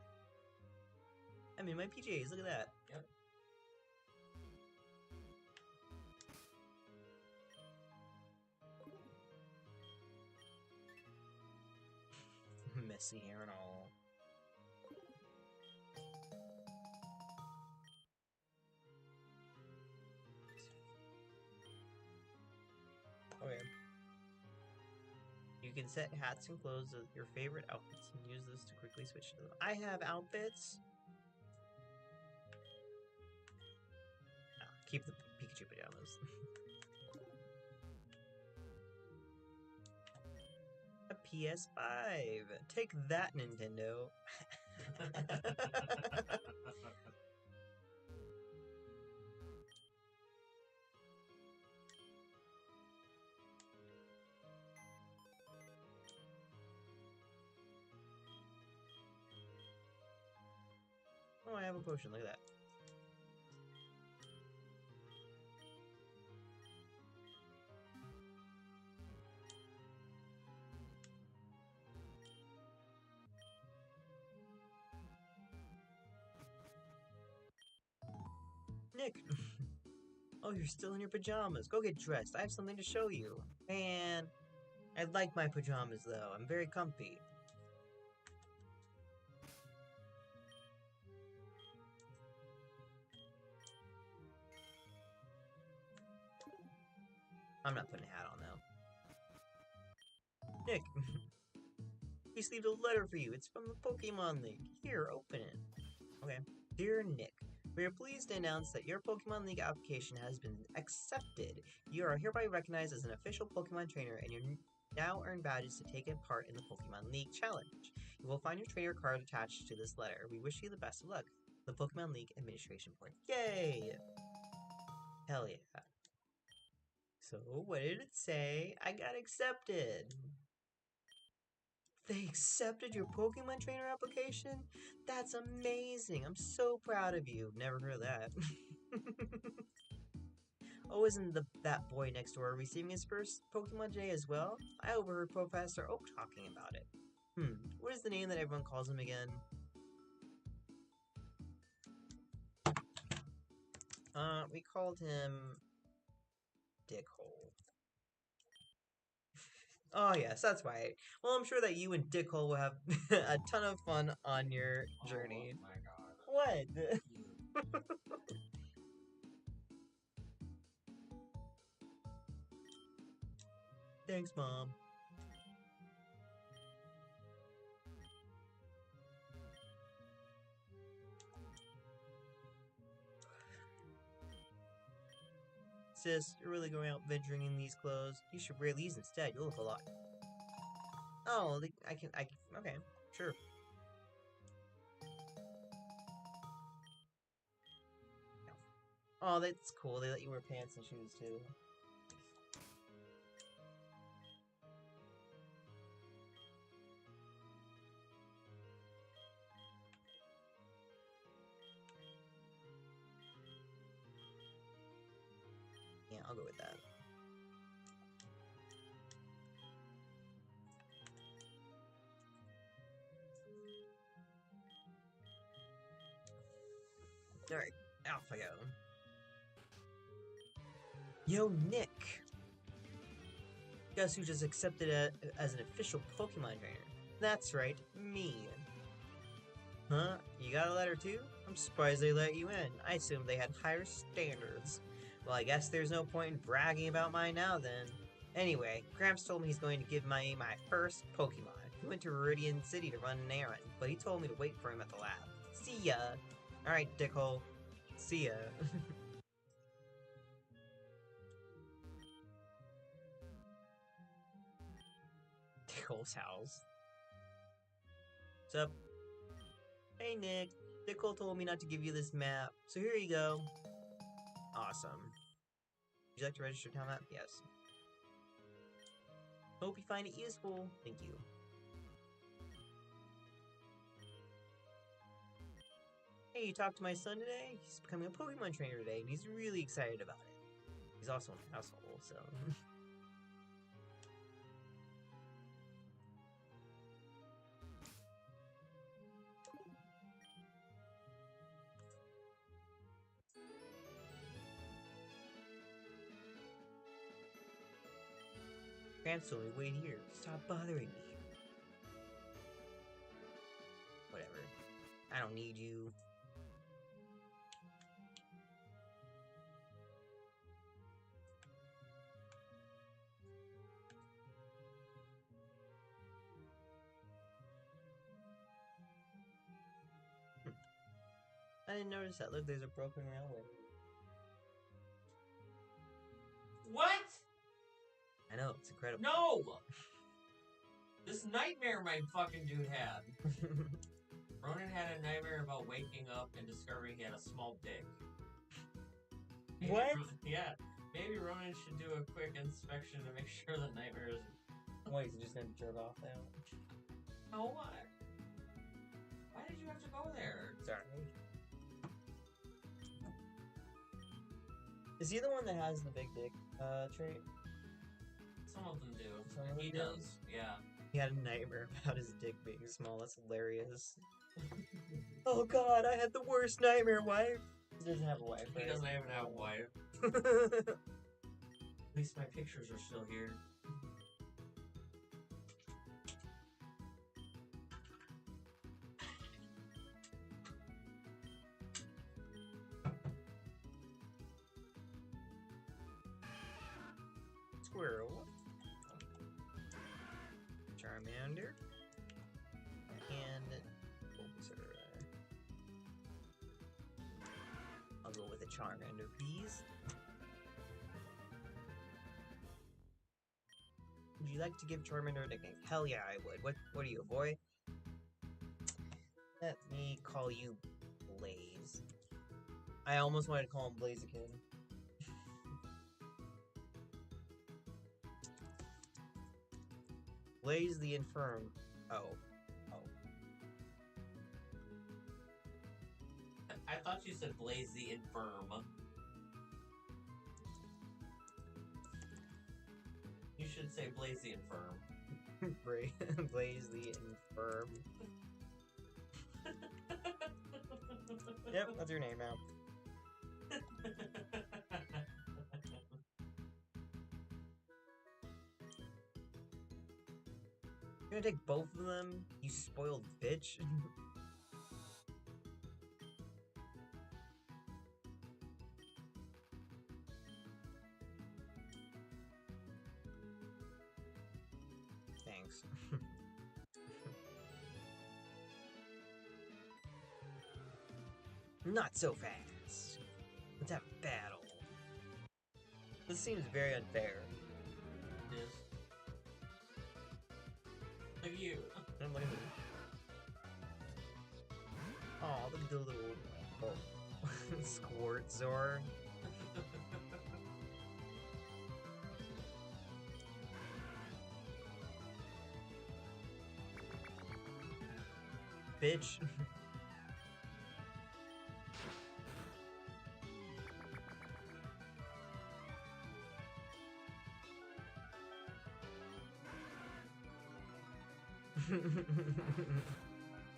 I'm in my PJs, look at that. Yep. Messy hair and all. Okay. You can set hats and clothes as your favorite outfits and use this to quickly switch to them. I have outfits. Keep the Pikachu pajamas. A PS5. Take that, Nintendo. Oh, I have a potion. Look at that. Nick! Oh, you're still in your pajamas. Go get dressed. I have something to show you. Man, I like my pajamas, though. I'm very comfy. I'm not putting a hat on, though. Nick! He received a letter for you. It's from the Pokemon League. Here, open it. Okay. Dear Nick, we are pleased to announce that your Pokemon League application has been accepted. You are hereby recognized as an official Pokemon trainer, and you now earn badges to take part in the Pokemon League Challenge. You will find your trainer card attached to this letter. We wish you the best of luck. The Pokemon League Administration Board. Yay! Hell yeah. So, what did it say? I got accepted. They accepted your Pokemon trainer application? That's amazing. I'm so proud of you. Never heard of that. Oh, isn't that boy next door receiving his first Pokemon J as well? I overheard Professor Oak talking about it. What is the name that everyone calls him again? We called him Dickhole. Oh, yes, that's right. Well, I'm sure that you and Dickhole will have a ton of fun on your journey. Oh my god. What? You. Thanks, Mom. Sis, you're really going out venturing in these clothes. You should wear these instead. You'll look a lot. Oh, okay, sure. Oh, that's cool. They let you wear pants and shoes too. Yeah, I'll go with that. Alright, off I go. Yo, Nick! Guess who just accepted as an official Pokemon trainer? That's right, me. Huh? You got a letter too? I'm surprised they let you in. I assumed they had higher standards. Well, I guess there's no point in bragging about mine now then. Anyway, Gramps told me he's going to give me my first Pokemon. He went to Viridian City to run an errand, but he told me to wait for him at the lab. See ya! Alright, dickhole. See ya. Dickhole's house. What's up? Hey, Nick. Dickhole told me not to give you this map, so here you go. Awesome. Would you like to register town map? Yes. Hope you find it useful. Thank you. Hey, you talked to my son today? He's becoming a Pokemon trainer today, and he's really excited about it. He's also an asshole, so... Cancel me, wait here. Stop bothering me. Whatever. I don't need you. I didn't notice that. Look, there's a broken railway. What? I know, it's incredible. No! This nightmare my fucking dude had. Ronan had a nightmare about waking up and discovering he had a small dick. Maybe What? Yeah. Maybe Ronan should do a quick inspection to make sure the nightmare is... Wait, he's just gonna jerk off now? No, what? Why did you have to go there? Sorry. Is he the one that has the big dick trait? Some of them do. Some of He them do? does, yeah. He had a nightmare about his dick being small. That's hilarious. Oh god, I had the worst nightmare, wife. He doesn't have a wife, He right? doesn't even have a wife. At least my pictures are still here. Squirrel. Charmander. And Bulbasaur. I'll go with a Charmander, please. Would you like to give Charmander a nickname? Hell yeah, I would. What are you, a boy? Let me call you Blaze. I almost wanted to call him Blaziken. Blaze the Infirm. Oh. I thought you said Blaze the Infirm. You should say Blaze the Infirm. Blaze the Infirm. Yep, that's your name now. You're gonna take both of them, you spoiled bitch? Thanks. Not so fast. Let's have a battle. This seems very unfair. It is. Look at you. Look at me. Oh, look at the little Squirtzor. Bitch.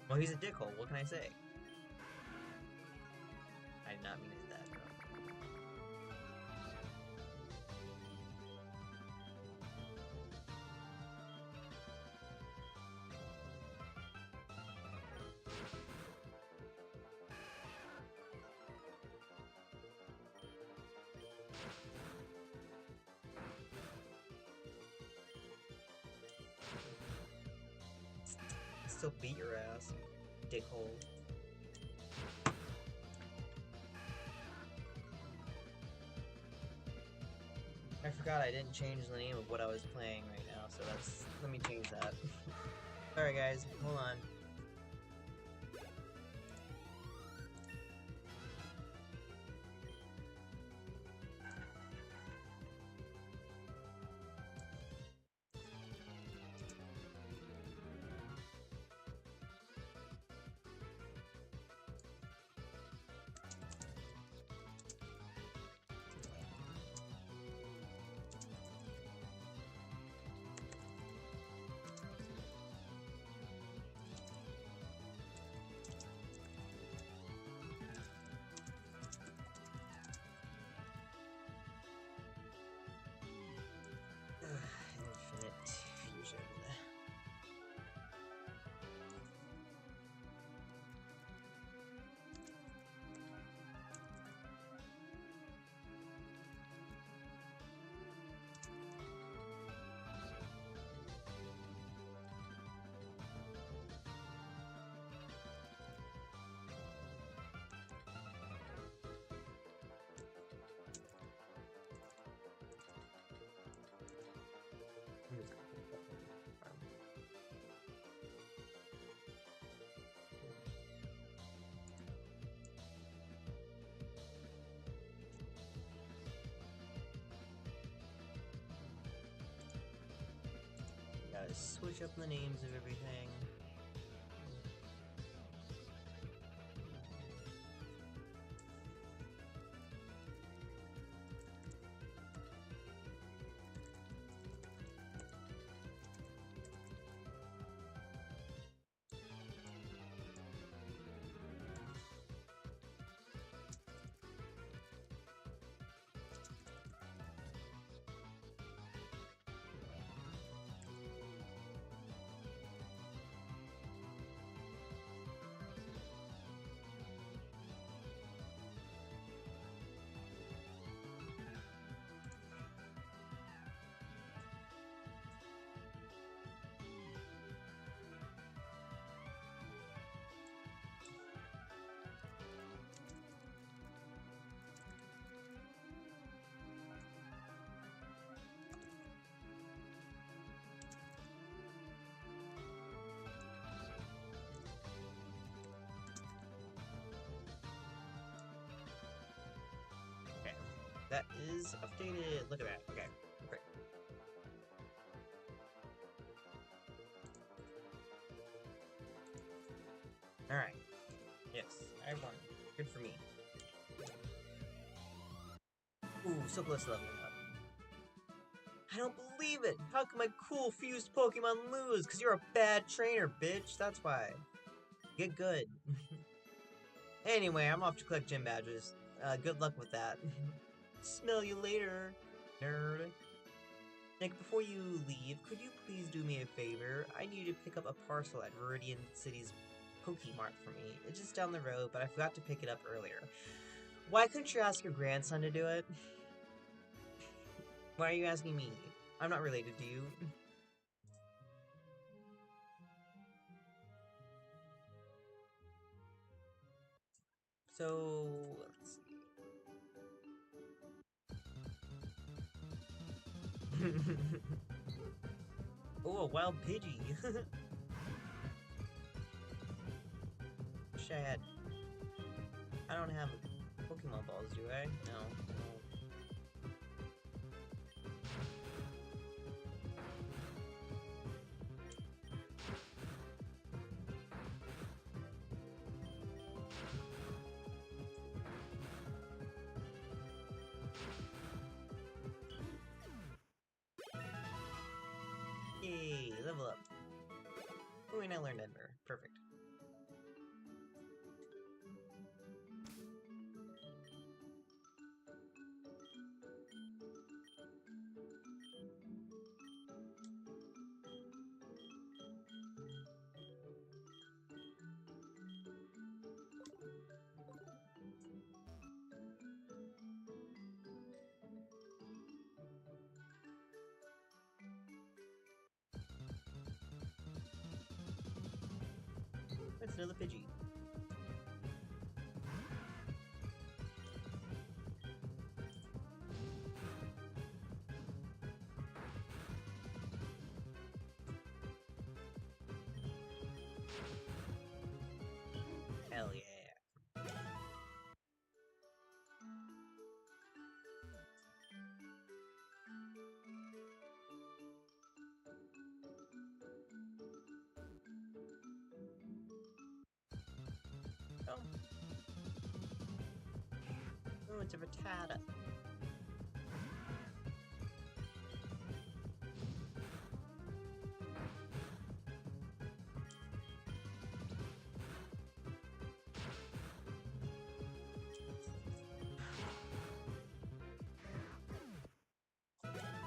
Well, he's a dickhole. What can I say? I did not mean it that. Still beat your ass, dickhole. I forgot I didn't change the name of what I was playing right now, so let me change that. Alright guys, hold on. gotta switch up the names of everything. That is updated. Look at that. Okay, great. Alright. Yes, I won. Good for me. Ooh, so close to leveling up. I don't believe it! How can my cool fused Pokemon lose? Because you're a bad trainer, bitch. That's why. Get good. Anyway, I'm off to collect gym badges. Good luck with that. Smell you later, nerd. Nick, before you leave, could you please do me a favor? I need you to pick up a parcel at Viridian City's Pokemart for me. It's just down the road, but I forgot to pick it up earlier. Why couldn't you ask your grandson to do it? Why are you asking me? I'm not related to you. So, let's see. Oh, a wild Pidgey. Wish I had. I don't have Pokemon balls, do I? No. Yay, level up. Oh, and I learned Ember. Perfect. That's another Pidgey. Hell yeah. Oh. Oh, it's a Rattata.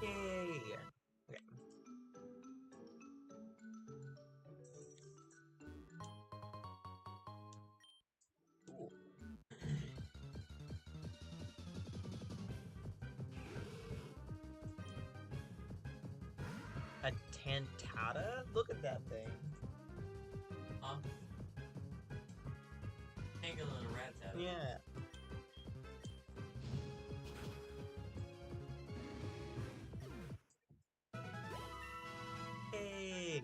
Yay! Okay. Cool. A Tantata? Look at that thing. Huh? Tangle and a rat tat. Yeah. Hey!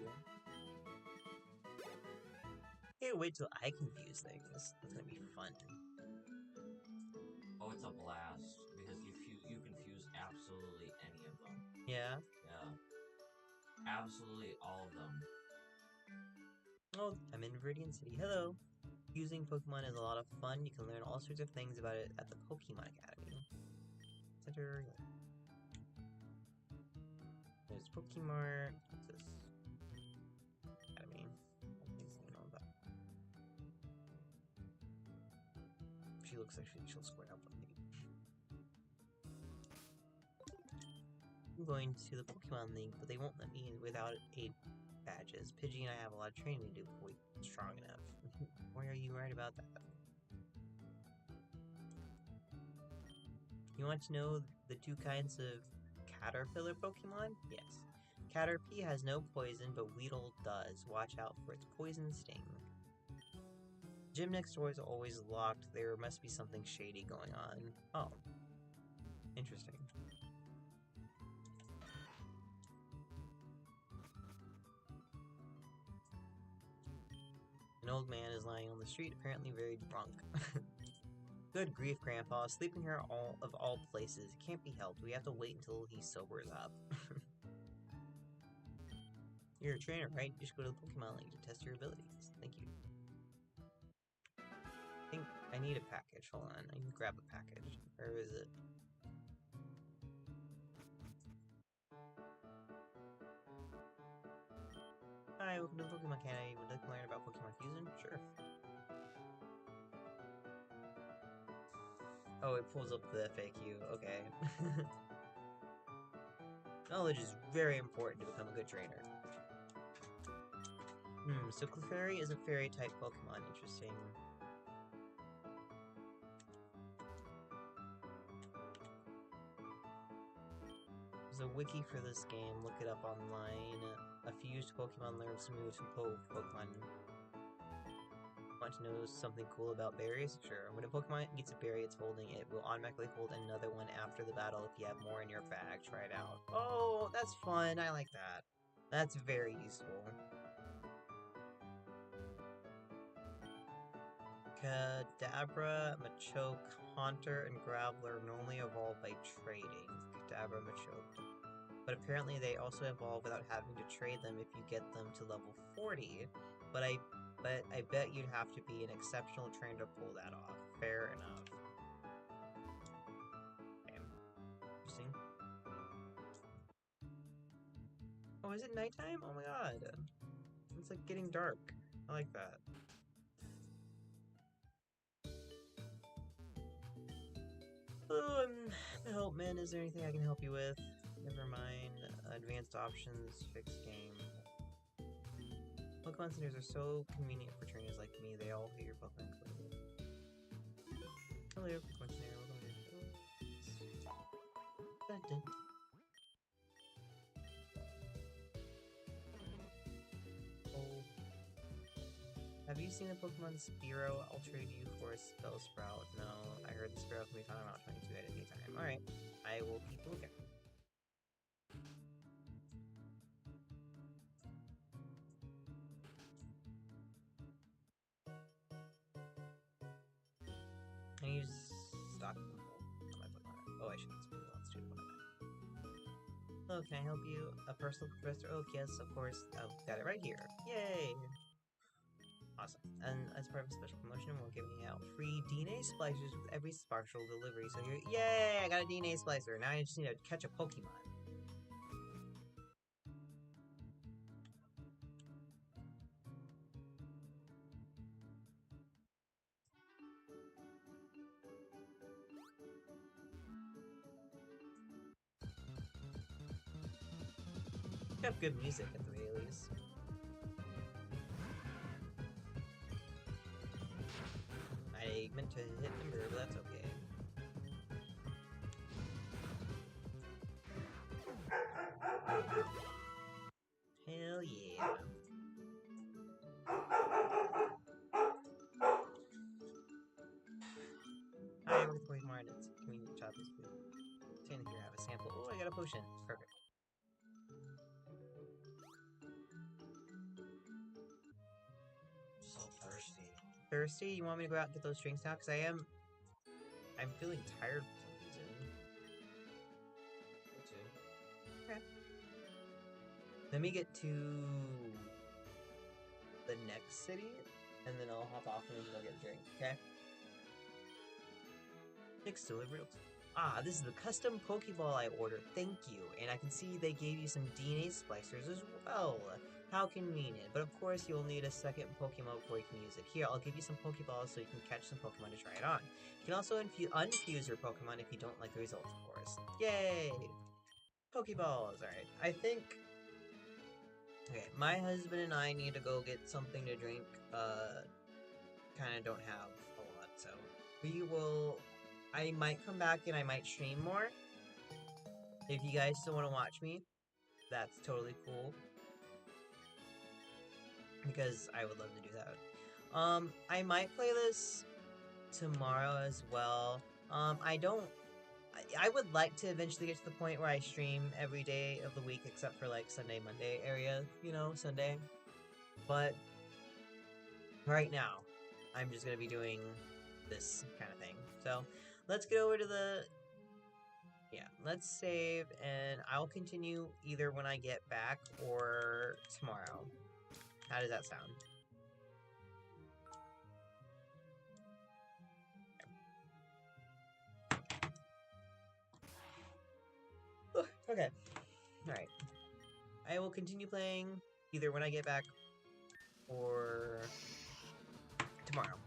Hey, wait till I confuse things. That's gonna be fun. Oh, it's a blast because you can fuse absolutely any of them. Yeah? Yeah. absolutely all of them. Oh, I'm in Viridian City. Hello. Using Pokemon is a lot of fun. You can learn all sorts of things about it at the Pokemon Academy. Center. There's Pokemon. What's this? Academy. She looks like she'll square up with me. I'm going to the Pokemon League, but they won't let me in without 8 badges. Pidgey and I have a lot of training to do before we get strong enough. Why are you right about that? You want to know the 2 kinds of caterpillar Pokemon? Yes. Caterpie has no poison, but Weedle does. Watch out for its poison sting. Gym next door is always locked. There must be something shady going on. Oh. Interesting. An old man is lying on the street, apparently very drunk. Good grief, Grandpa. Sleeping here of all places. It can't be helped. We have to wait until he sobers up. You're a trainer, right? You should go to the Pokemon League to test your abilities. Thank you. I think I need a package. Hold on. I can grab a package. Where is it? Hi, welcome to the Pokemon Academy. Would you like to learn about Pokemon Fusion? Sure. Oh, it pulls up the FAQ. Okay. Knowledge is very important to become a good trainer. So Clefairy is a fairy-type Pokemon. Interesting. There's a wiki for this game. Look it up online. A fused Pokemon learns moves from Pokemon. Want to know something cool about berries? Sure. When a Pokemon gets a berry it's holding, it will automatically hold another one after the battle if you have more in your bag. Try it out. Oh, that's fun. I like that. That's very useful. Kadabra, Machoke, Haunter, and Graveler normally evolve by trading. Kadabra, Machoke. But apparently they also evolve without having to trade them if you get them to level 40. But I bet you'd have to be an exceptional trainer to pull that off. Fair enough. Okay. Interesting. Oh, is it nighttime? Oh my god. It's like getting dark. I like that. Oh, I'm the helpman. Is there anything I can help you with? Never mind. Advanced options, fixed game. Pokemon centers are so convenient for trainers like me. They all hit your Pokemon clean. Hello, Pokemon center. Welcome to the show. Oh. Have you seen the Pokemon Spearow? I'll trade you for a Spellsprout. No, I heard the Spearow can be found on Route 22 at any time. Alright, I will keep looking. Can I use stock on my Pokemon? Oh, I shouldn't spend the last 2 Pokemon. Hello, can I help you? A personal Professor Oak? Yes, of course. Oh, got it right here. Yay! Awesome. And as part of a special promotion, we're giving out free DNA splicers with every partial delivery. So here, yay! I got a DNA splicer. Now I just need to catch a Pokemon. Got good music at the very least. I meant to hit Ember, but that's okay. Hell yeah. Hi, we're with Pokemon. It's convenient shop this week. Stand here, have a sample. Oh, I got a potion. Perfect. So thirsty. Thirsty? You want me to go out and get those drinks now? Because I'm feeling tired for some reason. Me too. Okay. Let me get to the next city, and then I'll hop off and we can go get a drink, okay? Next delivery. Ah, this is the custom Pokeball I ordered. Thank you. And I can see they gave you some DNA splicers as well. How convenient. But of course, you'll need a second Pokemon before you can use it. Here, I'll give you some Pokeballs so you can catch some Pokemon to try it on. You can also unfuse your Pokemon if you don't like the results, of course. Yay! Pokeballs. Alright, I think... Okay, my husband and I need to go get something to drink. Kinda don't have a lot, so... We will... I might come back and I might stream more. If you guys still want to watch me, that's totally cool. Because I would love to do that. I might play this tomorrow as well. I don't... I would like to eventually get to the point where I stream every day of the week except for like Sunday, Monday area, you know, Sunday. But right now, I'm just gonna be doing this kind of thing. So, let's get over to the... Yeah, let's save, and I'll continue either when I get back or tomorrow. How does that sound? Okay. Alright. I will continue playing either when I get back or tomorrow.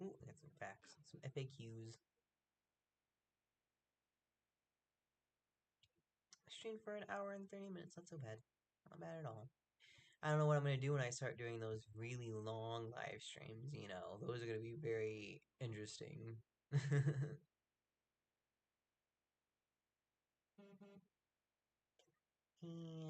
Ooh, I got some facts, some FAQs. I streamed for an hour and 30 minutes. Not so bad. Not bad at all. I don't know what I'm going to do when I start doing those really long live streams, you know. Those are going to be very interesting. And